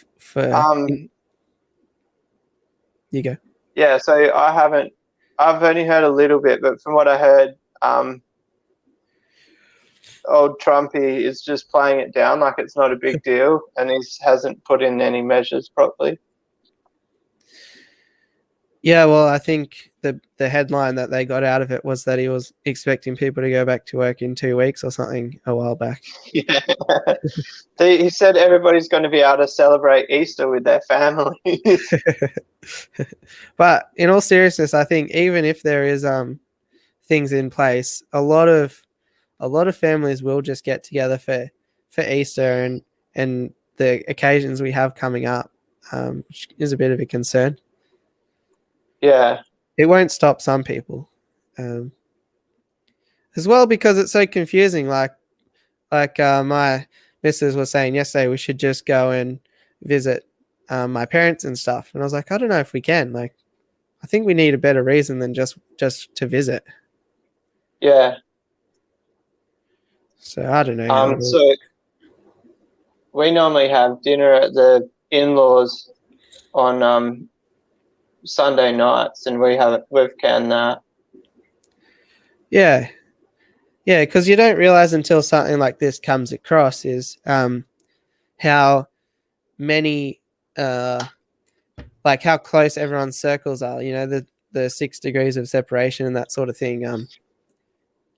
[SPEAKER 2] you go.
[SPEAKER 1] Yeah, so I've only heard a little bit, but from what I heard, old Trumpy is just playing it down like it's not a big deal, and he hasn't put in any measures properly.
[SPEAKER 2] Yeah, well, I think the headline that they got out of it was that he was expecting people to go back to work in 2 weeks or something a while back.
[SPEAKER 1] Yeah. He said everybody's going to be able to celebrate Easter with their families.
[SPEAKER 2] But in all seriousness, I think even if there is things in place, a lot of families will just get together for Easter and the occasions we have coming up, which is a bit of a concern.
[SPEAKER 1] Yeah.
[SPEAKER 2] It won't stop some people, as well, because it's so confusing. Like my missus was saying yesterday, we should just go and visit my parents and stuff. And I was like, I don't know if we can. Like, I think we need a better reason than just to visit.
[SPEAKER 1] Yeah.
[SPEAKER 2] So I don't know.
[SPEAKER 1] So we normally have dinner at the in-laws on Sunday nights, and we've canned that.
[SPEAKER 2] Yeah, because you don't realize until something like this comes across is how many like how close everyone's circles are. The 6 degrees of separation and that sort of thing.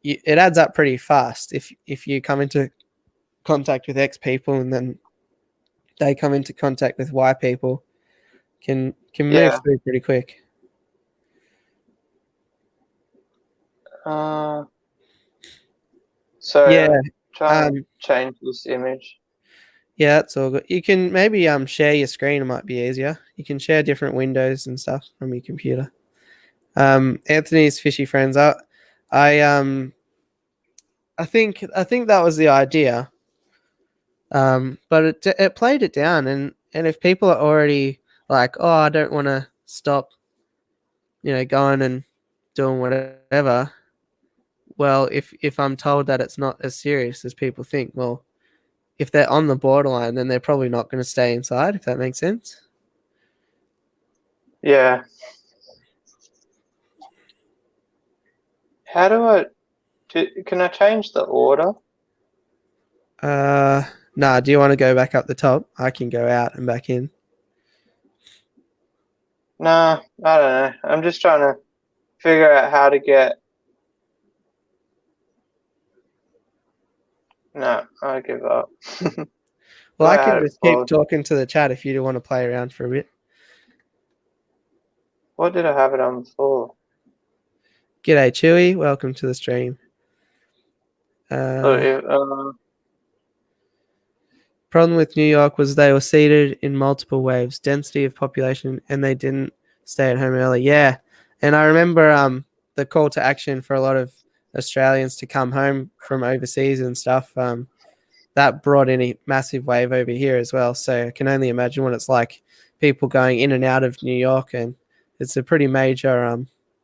[SPEAKER 2] It adds up pretty fast if you come into contact with X people and then they come into contact with Y people, can move through pretty quick.
[SPEAKER 1] So
[SPEAKER 2] yeah,
[SPEAKER 1] try to change this image.
[SPEAKER 2] Yeah, that's all good. You can maybe share your screen. It might be easier. You can share different windows and stuff from your computer. Anthony's fishy friends. I think that was the idea. But it played it down, and if people are already like, oh, I don't want to stop, going and doing whatever. Well, if I'm told that it's not as serious as people think, well, if they're on the borderline, then they're probably not going to stay inside, if that makes sense.
[SPEAKER 1] Yeah. How can I change the order?
[SPEAKER 2] Nah, do you want to go back up the top? I can go out and back in.
[SPEAKER 1] Nah, I don't know. I'm just trying to figure out how to get... No, I give up.
[SPEAKER 2] Well, I can just keep talking to the chat if you do want to play around for a bit.
[SPEAKER 1] What did I have it on before?
[SPEAKER 2] G'day, Chewy. Welcome to the stream. Problem with New York was they were seeded in multiple waves, density of population, and they didn't stay at home early. Yeah, and I remember the call to action for a lot of Australians to come home from overseas and stuff. That brought in a massive wave over here as well. So I can only imagine what it's like, people going in and out of New York, and it's a pretty major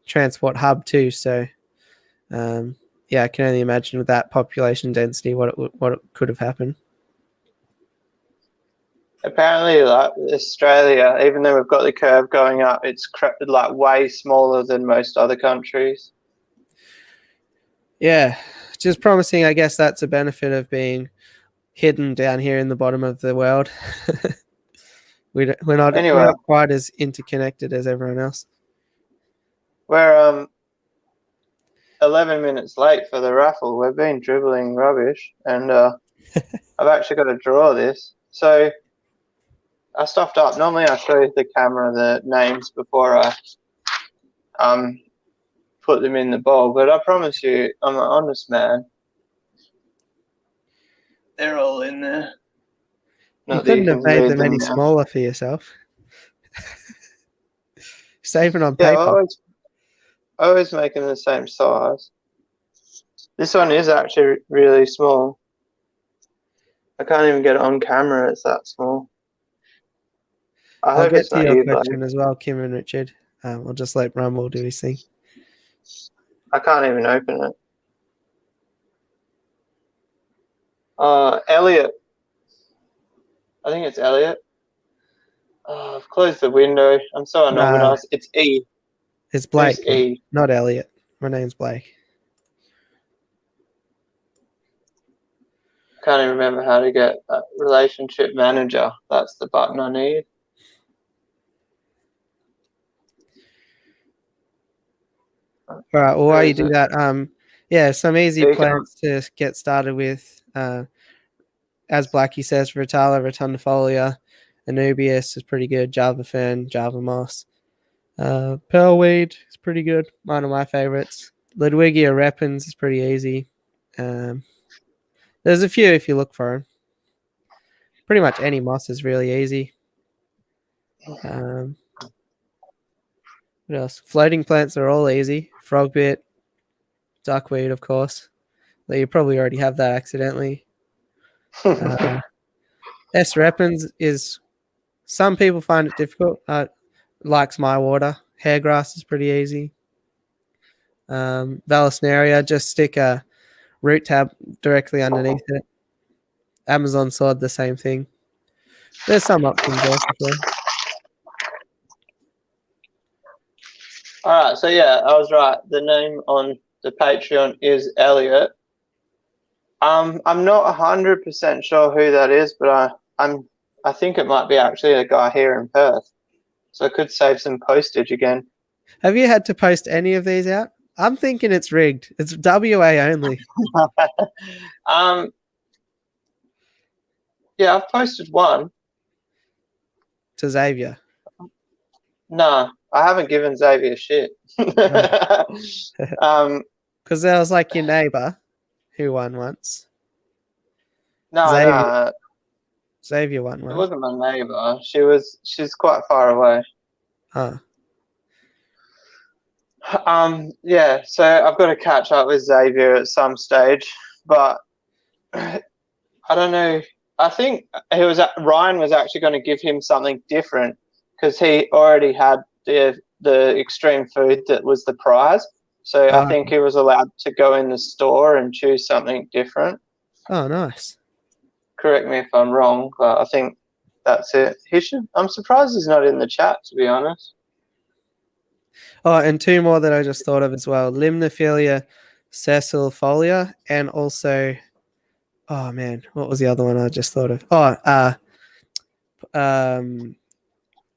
[SPEAKER 2] transport hub too. So yeah, I can only imagine with that population density what it could have happened.
[SPEAKER 1] Apparently, like Australia, even though we've got the curve going up, it's like way smaller than most other countries.
[SPEAKER 2] Yeah, just promising. I guess that's a benefit of being hidden down here in the bottom of the world. we're not quite as interconnected as everyone else.
[SPEAKER 1] We're 11 minutes late for the raffle. We've been dribbling rubbish, and I've actually got to draw this. So I stuffed up. Normally I show the camera the names before I put them in the bowl, but I promise you, I'm an honest man. They're all in there.
[SPEAKER 2] You couldn't have made them any smaller for yourself. Saving on paper.
[SPEAKER 1] Yeah, I always make them the same size. This one is actually really small. I can't even get it on camera. It's that small.
[SPEAKER 2] I'll get to your question as well, Kim and Richard. I'll just let Rumball do his thing.
[SPEAKER 1] I can't even open it. Elliot. I think it's Elliot. Oh, I've closed the window. I'm so unorganized. It's E.
[SPEAKER 2] It's Blake, E. Not Elliot. My name's Blake.
[SPEAKER 1] I can't even remember how to get that relationship manager. That's the button I need.
[SPEAKER 2] All right. Well, while you do that, yeah, some easy plants to get started with. As Blackie says, Rotala, rotundifolia, Anubias is pretty good. Java fern, Java moss. Pearlweed is pretty good. One of my favorites. Ludwigia repens is pretty easy. There's a few if you look for them. Pretty much any moss is really easy. What else? Floating plants are all easy. Frogbit, duckweed, of course. Though you probably already have that accidentally. S. repens is, some people find it difficult. Likes my water. Hairgrass is pretty easy. Vallisneria, just stick a root tab directly underneath it. Amazon sword, the same thing. There's some options there for sure.
[SPEAKER 1] All right, so yeah, I was right. The name on the Patreon is Elliot. I'm not 100% sure who that is, but I think it might be actually a guy here in Perth. So I could save some postage again.
[SPEAKER 2] Have you had to post any of these out? I'm thinking it's rigged. It's WA only.
[SPEAKER 1] Yeah, I've posted one.
[SPEAKER 2] To Xavier.
[SPEAKER 1] No, I haven't given Xavier shit.
[SPEAKER 2] Because there was like your neighbor who won once.
[SPEAKER 1] No,
[SPEAKER 2] Xavier won once.
[SPEAKER 1] It wasn't my neighbor. She's quite far away.
[SPEAKER 2] Huh.
[SPEAKER 1] Yeah, so I've got to catch up with Xavier at some stage, but I don't know. I think Ryan was actually going to give him something different because he already had the extreme food that was the prize. So I think he was allowed to go in the store and choose something different.
[SPEAKER 2] Oh, nice.
[SPEAKER 1] Correct me if I'm wrong, but I think that's it. I'm surprised he's not in the chat, to be honest.
[SPEAKER 2] Oh, and two more that I just thought of as well. Limnophilia sessilifolia, and also, oh man, what was the other one I just thought of?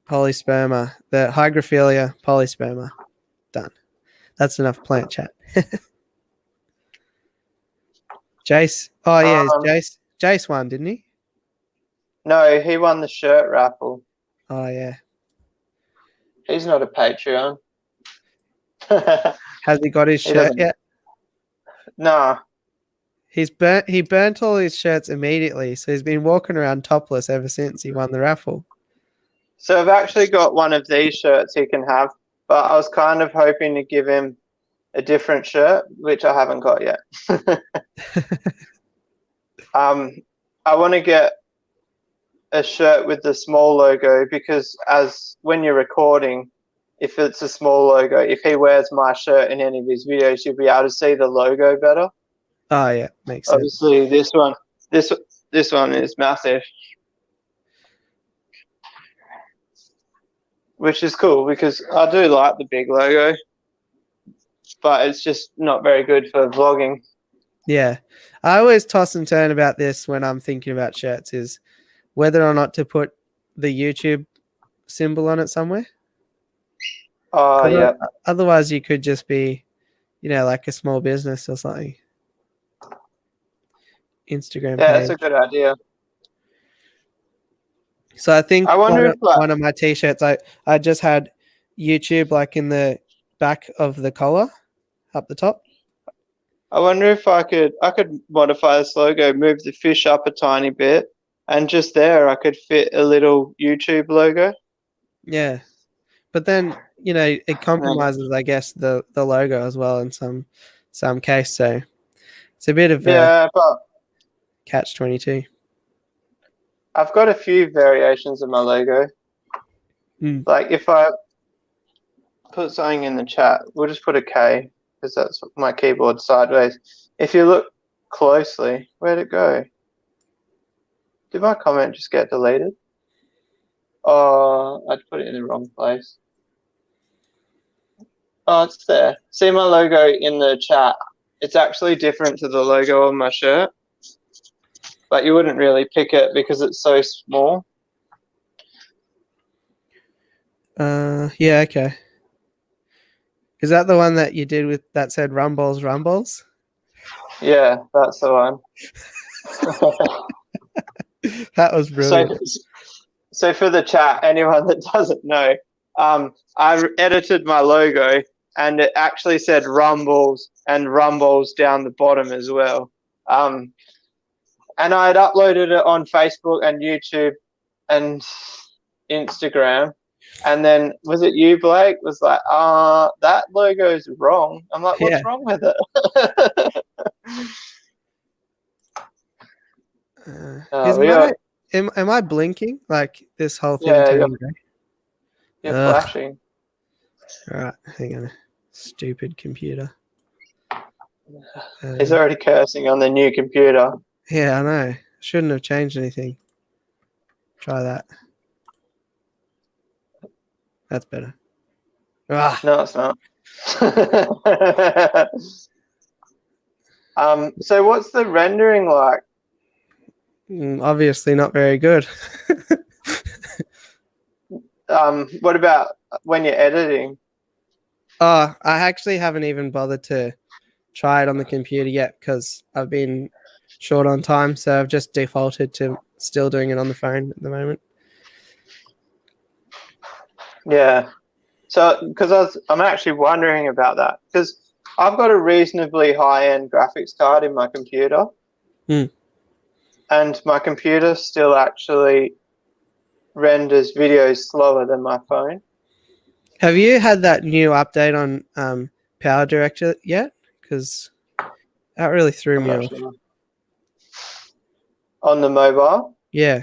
[SPEAKER 2] Polysperma, the Hygrophilia polysperma. Done. That's enough plant chat. Jace. Oh yeah, Jace. Jace won, didn't he?
[SPEAKER 1] No, he won the shirt raffle.
[SPEAKER 2] Oh yeah.
[SPEAKER 1] He's not a Patreon.
[SPEAKER 2] Has he got his shirt yet?
[SPEAKER 1] No.
[SPEAKER 2] He burnt all his shirts immediately, so he's been walking around topless ever since he won the raffle.
[SPEAKER 1] So I've actually got one of these shirts he can have, but I was kind of hoping to give him a different shirt, which I haven't got yet. I want to get a shirt with the small logo because as when you're recording, if it's a small logo, if he wears my shirt in any of his videos, you'll be able to see the logo better.
[SPEAKER 2] Oh yeah, makes sense.
[SPEAKER 1] Obviously, this one is massive, which is cool because I do like the big logo, but it's just not very good for vlogging.
[SPEAKER 2] Yeah, I always toss and turn about this when I'm thinking about shirts is whether or not to put the YouTube symbol on it somewhere.
[SPEAKER 1] Oh yeah.
[SPEAKER 2] Otherwise, you could just be, like a small business or something. Instagram
[SPEAKER 1] Yeah,
[SPEAKER 2] page.
[SPEAKER 1] that's a good idea.
[SPEAKER 2] So I think
[SPEAKER 1] I wonder if
[SPEAKER 2] one of my t-shirts, I just had YouTube like in the back of the collar, up the top.
[SPEAKER 1] I wonder if I could modify this logo, move the fish up a tiny bit, and just there I could fit a little YouTube logo.
[SPEAKER 2] Yeah, but then it compromises, I guess, the logo as well in some case. So it's a bit of a
[SPEAKER 1] but
[SPEAKER 2] catch-22.
[SPEAKER 1] I've got a few variations of my logo. Like if I put something in the chat, we'll just put a K because that's my keyboard sideways. If you look closely, where'd it go? Did my comment just get deleted? Oh, I'd put it in the wrong place. Oh, it's there. See my logo in the chat? It's actually different to the logo on my shirt, but you wouldn't really pick it because it's so small.
[SPEAKER 2] Yeah, okay. Is that the one that you did with that said Rumballs?
[SPEAKER 1] Yeah, that's the one.
[SPEAKER 2] That was brilliant.
[SPEAKER 1] So for the chat, anyone that doesn't know, I edited my logo and it actually said Rumballs and Rumballs down the bottom as well. And I had uploaded it on Facebook and YouTube and Instagram. And then was it you, Blake? Was like, that logo's wrong. I'm like, what's wrong with it?
[SPEAKER 2] Am I blinking? Like this whole thing?
[SPEAKER 1] Yeah, you're flashing.
[SPEAKER 2] All right, hang on. Stupid computer.
[SPEAKER 1] He's already cursing on the new computer.
[SPEAKER 2] Yeah, I know. Shouldn't have changed anything. Try that. That's better.
[SPEAKER 1] No, it's not. So what's the rendering like?
[SPEAKER 2] Obviously not very good.
[SPEAKER 1] What about when you're editing?
[SPEAKER 2] I actually haven't even bothered to try it on the computer yet because I've been short on time, so I've just defaulted to still doing it on the phone at the moment.
[SPEAKER 1] Yeah. So, because I'm actually wondering about that because I've got a reasonably high-end graphics card in my computer, and my computer still actually renders videos slower than my phone.
[SPEAKER 2] Have you had that new update on Power Director yet? Because that really threw me off.
[SPEAKER 1] Sure. On the mobile?
[SPEAKER 2] Yeah.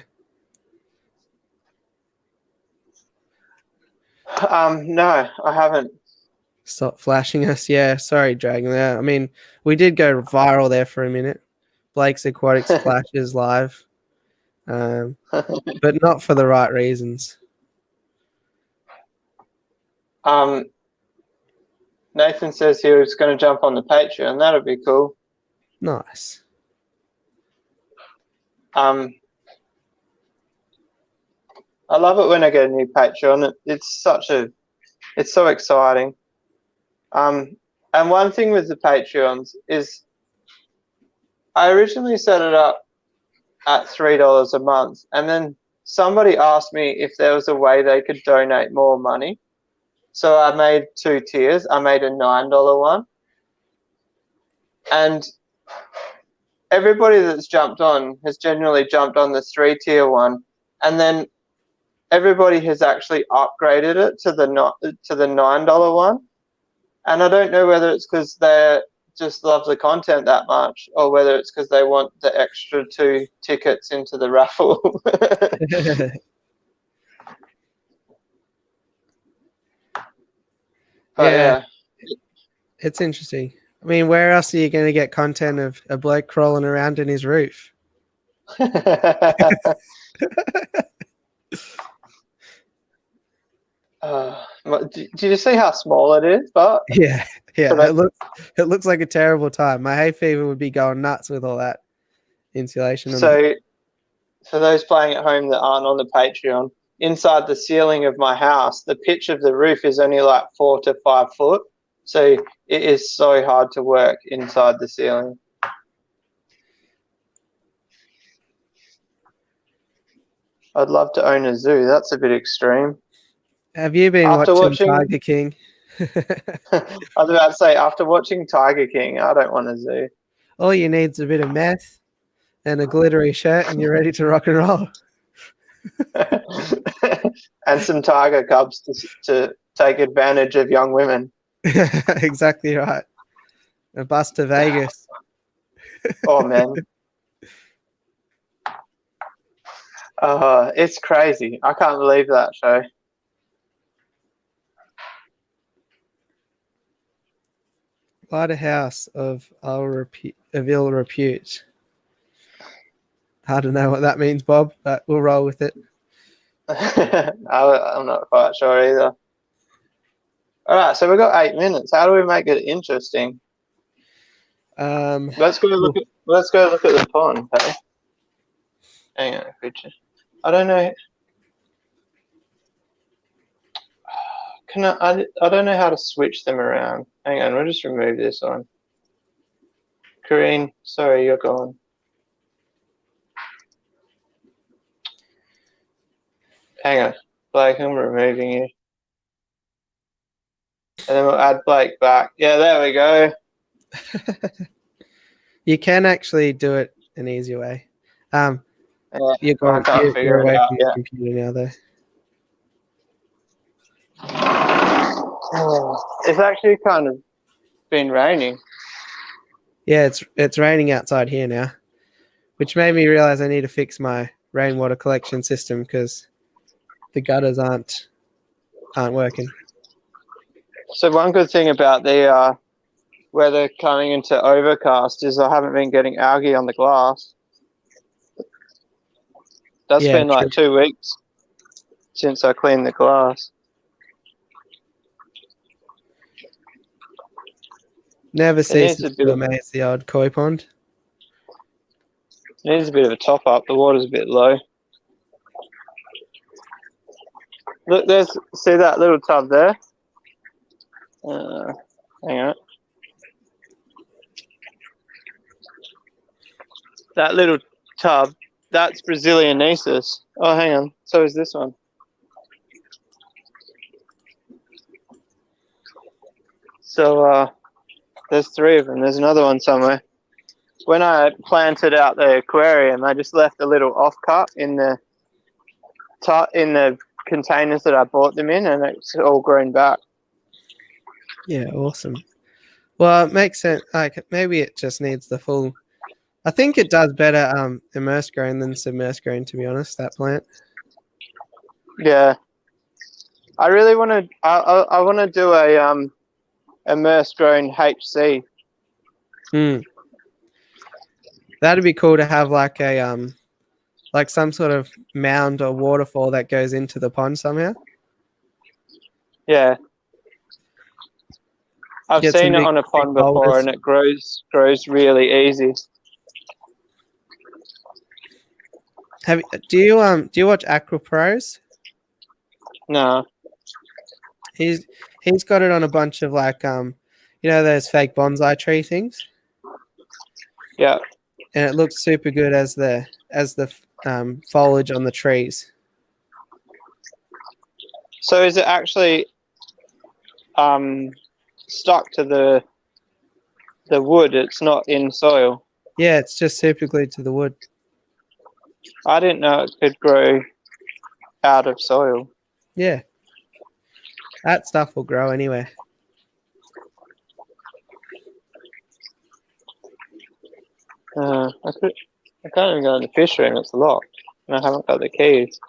[SPEAKER 1] No, I haven't.
[SPEAKER 2] Stop flashing us. Yeah, sorry, dragging that. I mean, we did go viral there for a minute. Blake's Aquatics flashes live, but not for the right reasons.
[SPEAKER 1] Nathan says he was going to jump on the Patreon. That'll be cool.
[SPEAKER 2] Nice.
[SPEAKER 1] I love it when I get a new Patreon. It's so exciting. And one thing with the Patreons is I originally set it up at $3 a month, and then somebody asked me if there was a way they could donate more money. So I made 2 tiers. I made a $9 one. And everybody that's jumped on has generally jumped on the 3-tier one, and then everybody has actually upgraded it to the $9 one. And I don't know whether it's because they just love the content that much, or whether it's because they want the extra 2 tickets into the raffle.
[SPEAKER 2] Yeah, it's interesting. I mean, where else are you going to get content of a bloke crawling around in his roof?
[SPEAKER 1] Do you see how small it is? But
[SPEAKER 2] yeah, it looks like a terrible time. My hay fever would be going nuts with all that insulation.
[SPEAKER 1] So, for those playing at home that aren't on the Patreon, inside the ceiling of my house, the pitch of the roof is only like 4 to 5 foot. So it is so hard to work inside the ceiling. I'd love to own a zoo. That's a bit extreme.
[SPEAKER 2] Have you been watching Tiger King?
[SPEAKER 1] I was about to say, after watching Tiger King, I don't want a zoo.
[SPEAKER 2] All you need is a bit of meth and a glittery shirt, and you're ready to rock and roll.
[SPEAKER 1] And some tiger cubs to take advantage of young women.
[SPEAKER 2] Exactly right. A bus to Vegas.
[SPEAKER 1] Oh, man. It's crazy. I can't believe that show.
[SPEAKER 2] Lighthouse of ill repute. I don't know what that means, Bob, but we'll roll with it.
[SPEAKER 1] I'm not quite sure either. All right, so we've got 8 minutes. How do we make it interesting? Let's go look at the pond. Hey? Hang on, picture. I don't know. I don't know how to switch them around. Hang on, we'll just remove this one. Kareen, sorry, you're gone. Hang on, Blake, I'm removing you. And then we'll add Blake back. Yeah, there we go.
[SPEAKER 2] You can actually do it an easy way. You're away from the computer now, though.
[SPEAKER 1] It's actually kind of been raining.
[SPEAKER 2] Yeah, it's raining outside here now, which made me realize I need to fix my rainwater collection system because the gutters aren't working.
[SPEAKER 1] So one good thing about the weather coming into overcast is I haven't been getting algae on the glass. That's been like 2 weeks since I cleaned the glass.
[SPEAKER 2] Never ceases to amaze the old koi pond.
[SPEAKER 1] It needs a bit of a top up. The water's a bit low. Look, see that little tub there? Hang on. That little tub, that's Brazilianesis. Oh, hang on. So is this one. So there's 3 of them. There's another one somewhere. When I planted out the aquarium, I just left a little offcut in the containers that I bought them in, and it's all grown back.
[SPEAKER 2] Yeah, awesome. Well, it makes sense. Like maybe it just needs the full. I think it does better immersed growing than submersed growing, to be honest. That plant.
[SPEAKER 1] Yeah, I really want to. I want to do a immersed grown HC.
[SPEAKER 2] That'd be cool to have like a like some sort of mound or waterfall that goes into the pond somehow.
[SPEAKER 1] Yeah. I've seen it on a pond before, and it grows really easy.
[SPEAKER 2] Do you watch Aqua Pros?
[SPEAKER 1] No.
[SPEAKER 2] He's got it on a bunch of like those fake bonsai tree things.
[SPEAKER 1] Yeah.
[SPEAKER 2] And it looks super good as the foliage on the trees.
[SPEAKER 1] So is it actually stuck to the wood? It's not in soil.
[SPEAKER 2] Yeah, it's just super glued to the wood.
[SPEAKER 1] I didn't know it could grow out of soil.
[SPEAKER 2] Yeah. That stuff will grow anywhere.
[SPEAKER 1] I can't even go in the fish room. It's locked, and I haven't got the keys.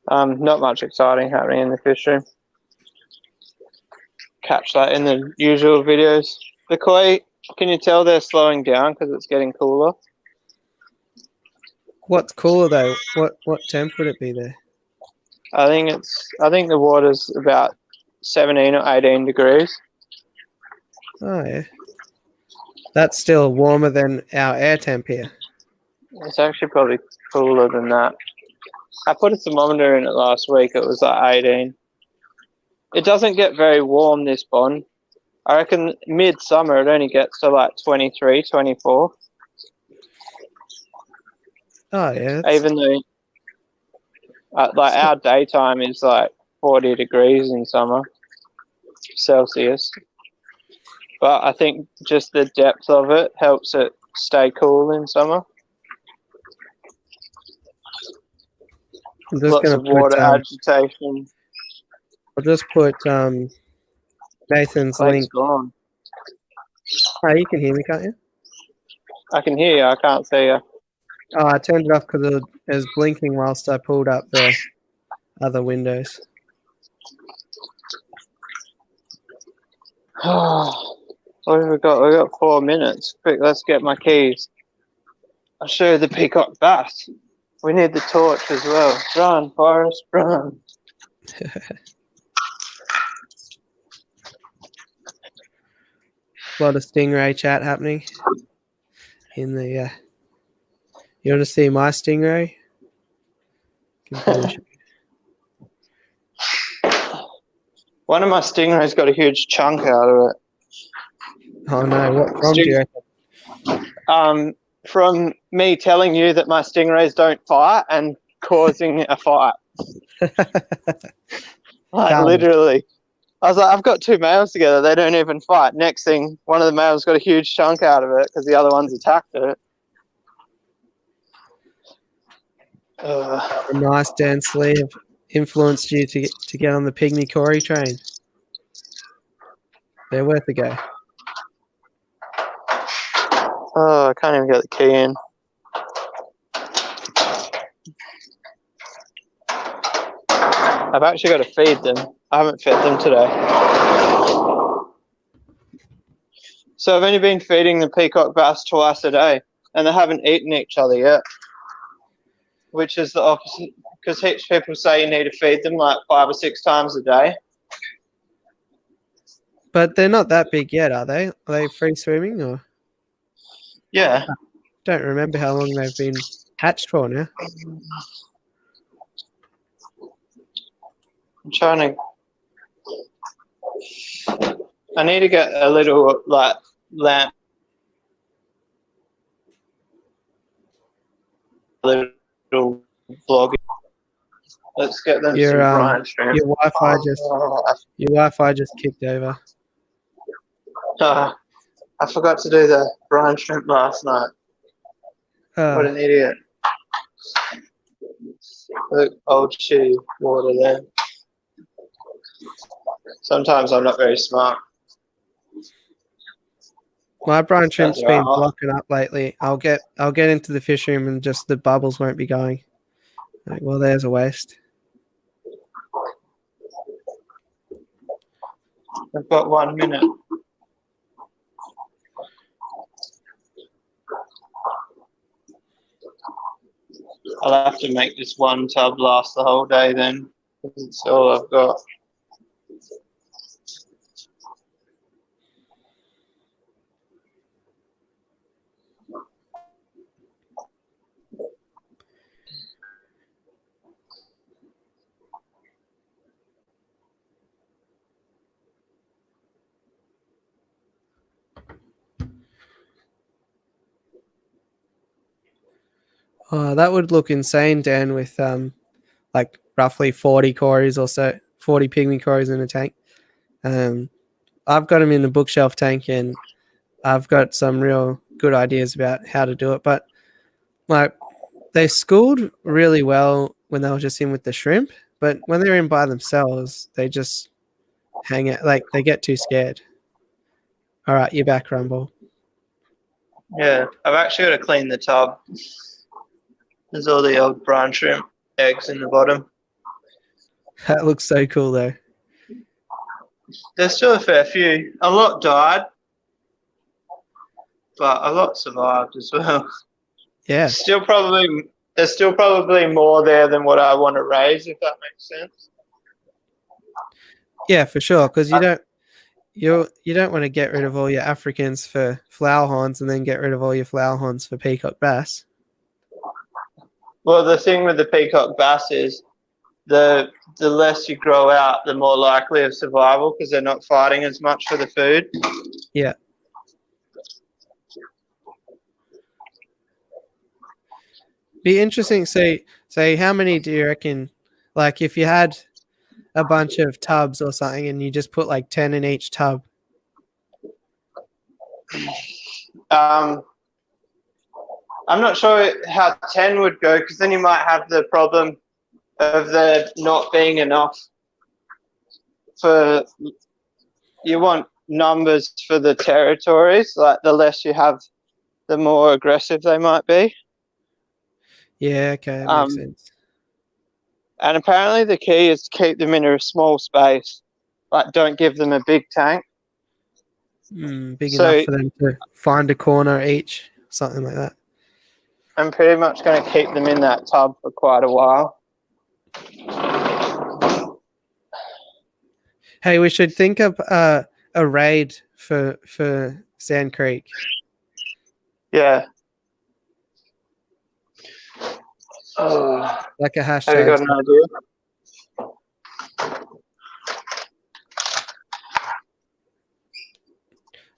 [SPEAKER 1] Not much exciting happening in the fish room. Catch that in the usual videos. The koi, can you tell they're slowing down because it's getting cooler?
[SPEAKER 2] What's cooler though? What temp would it be there?
[SPEAKER 1] I think the water's about 17 or 18 degrees.
[SPEAKER 2] Oh yeah. That's still warmer than our air temp here.
[SPEAKER 1] It's actually probably cooler than that. I put a thermometer in it last week. It was like 18. It doesn't get very warm, this pond. I reckon midsummer it only gets to like 23, 24.
[SPEAKER 2] Oh yeah.
[SPEAKER 1] Even though our daytime is like 40 degrees in summer, Celsius. But I think just the depth of it helps it stay cool in summer.
[SPEAKER 2] I'm just
[SPEAKER 1] Lots
[SPEAKER 2] gonna
[SPEAKER 1] of water agitation.
[SPEAKER 2] I'll just put Nathan's link.
[SPEAKER 1] Gone.
[SPEAKER 2] Oh, you can hear me, can't you?
[SPEAKER 1] I can hear you. I can't see you.
[SPEAKER 2] Oh, I turned it off because it was blinking whilst I pulled up the other windows.
[SPEAKER 1] What have we got? We've got 4 minutes. Quick, let's get my keys. I'll show you the peacock bass. We need the torch as well. Run, Forrest, run.
[SPEAKER 2] A lot of stingray chat happening in the. You want to see my stingray? Can probably show you.
[SPEAKER 1] One of my stingrays got a huge chunk out of it.
[SPEAKER 2] Oh no! What from? Do you reckon?
[SPEAKER 1] From me telling you that my stingrays don't fight and causing a fight. Literally. I was like, I've got 2 males together. They don't even fight. Next thing, one of the males got a huge chunk out of it because the other ones attacked it.
[SPEAKER 2] A nice dance sleeve influenced you to get on the pygmy Cory train. They're worth a go.
[SPEAKER 1] Oh, I can't even get the key in. I've actually got to feed them. I haven't fed them today. So I've only been feeding the peacock bass twice a day, and they haven't eaten each other yet, which is the opposite, because heaps of people say you need to feed them like 5 or 6 times a day.
[SPEAKER 2] But they're not that big yet, are they? Are they free swimming or?
[SPEAKER 1] Yeah.
[SPEAKER 2] Don't remember how long they've been hatched for now.
[SPEAKER 1] I'm trying to. I need to get a little like lamp. Little vlog. Let's get them some brine shrimp.
[SPEAKER 2] Your Wi-Fi just kicked over.
[SPEAKER 1] I forgot to do the brine shrimp last night. What an idiot. Look, old shitty water there. Sometimes I'm not very smart.
[SPEAKER 2] My brine shrimp's been blocking up lately. I'll get into the fish room and just the bubbles won't be going. Like, well, there's a waste.
[SPEAKER 1] I've got 1 minute. I'll have to make this one tub last the whole day then, because it's all I've got.
[SPEAKER 2] Oh, that would look insane, Dan, with like roughly 40 Corys or so, 40 pygmy Corys in a tank. I've got them in the bookshelf tank, and I've got some real good ideas about how to do it. But like, they schooled really well when they were just in with the shrimp, but when they're in by themselves, they just hang out. Like, they get too scared. All right, you're back, Rumball.
[SPEAKER 3] Yeah, I've actually got to clean the tub. There's all the old brine shrimp eggs in the bottom.
[SPEAKER 2] That looks so cool, though.
[SPEAKER 3] There's still a fair few. A lot died, but a lot survived as well.
[SPEAKER 2] Yeah.
[SPEAKER 3] There's still probably more there than what I want to raise, if that makes sense.
[SPEAKER 2] Yeah, for sure. Because you don't want to get rid of all your Africans for flower horns and then get rid of all your flower horns for peacock bass.
[SPEAKER 3] Well, the thing with the peacock bass is the less you grow out, the more likely of survival because they're not fighting as much for the food.
[SPEAKER 2] Yeah. Be interesting. Say how many do you reckon? Like, if you had a bunch of tubs or something, and you just put like 10 in each tub.
[SPEAKER 3] I'm not sure how 10 would go because then you might have the problem of there not being enough for. You want numbers for the territories. Like, the less you have, the more aggressive they might be.
[SPEAKER 2] Yeah, okay, that makes sense.
[SPEAKER 3] And apparently the key is to keep them in a small space. Like, don't give them a big tank.
[SPEAKER 2] Big enough for them to find a corner each, something like that.
[SPEAKER 3] I'm pretty much going to keep them in that tub for quite a while.
[SPEAKER 2] Hey, we should think of a raid for Sand Creek.
[SPEAKER 3] Yeah.
[SPEAKER 2] Like a hashtag.
[SPEAKER 3] Have you got an idea?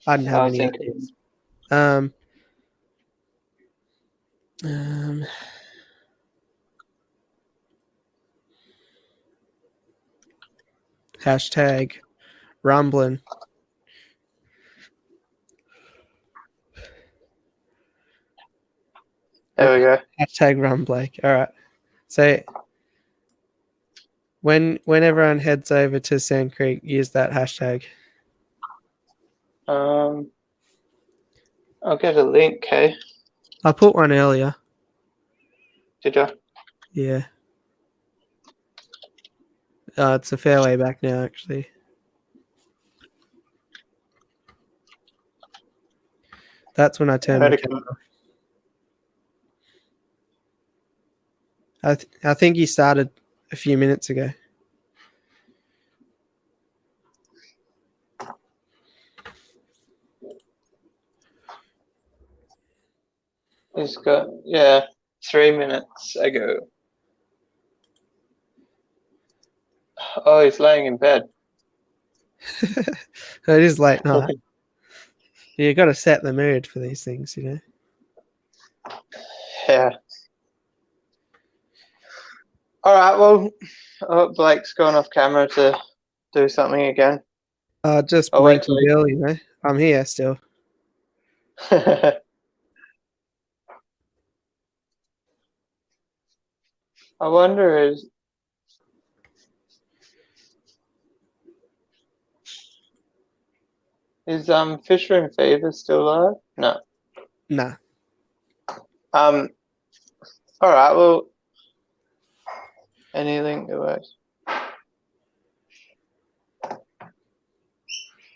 [SPEAKER 2] I didn't have any ideas. Hashtag rumbling.
[SPEAKER 3] There we go.
[SPEAKER 2] Hashtag rumblake. All right. So when everyone heads over to Sand Creek, use that hashtag.
[SPEAKER 3] I'll get a link, okay?
[SPEAKER 2] I put one earlier.
[SPEAKER 3] Did you?
[SPEAKER 2] Yeah. It's a fair way back now, actually. That's when I turned the camera off. I think you started a few minutes ago.
[SPEAKER 3] He's got, 3 minutes ago. Oh, he's laying in bed.
[SPEAKER 2] It is late night. You got to set the mood for these things, you know.
[SPEAKER 3] Yeah. All right. Well, Blake's gone off camera to do something again.
[SPEAKER 2] Just blinking Bill, you know. I'm here still.
[SPEAKER 3] I wonder is Fisher Fever still alive? No.
[SPEAKER 2] Nah.
[SPEAKER 3] All right. Well, any link that works.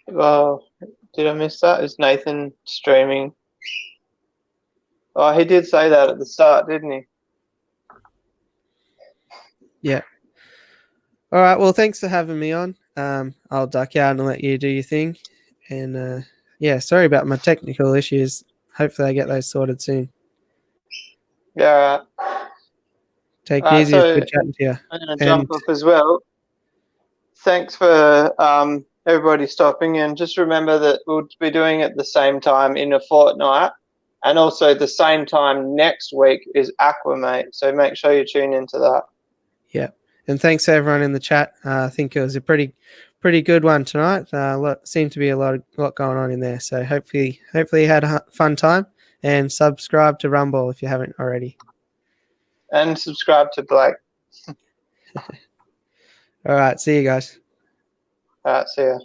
[SPEAKER 3] Well, did I miss that? Is Nathan streaming? Oh, he did say that at the start, didn't he?
[SPEAKER 2] Yeah. All right. Well, thanks for having me on. I'll duck out and let you do your thing. And sorry about my technical issues. Hopefully I get those sorted soon.
[SPEAKER 3] Yeah, all right.
[SPEAKER 2] Take it easy. It's good chatting to you.
[SPEAKER 3] I'm going to jump off as well. Thanks for everybody stopping. And just remember that we'll be doing it the same time in a fortnight. And also the same time next week is Aquamate. So make sure you tune into that.
[SPEAKER 2] Yeah. And thanks to everyone in the chat. I think it was a pretty pretty good one tonight. Seemed to be a lot going on in there. So hopefully you had a fun time, and subscribe to Rumball if you haven't already.
[SPEAKER 3] And subscribe to Blake.
[SPEAKER 2] All right, see you guys.
[SPEAKER 3] All right, see ya.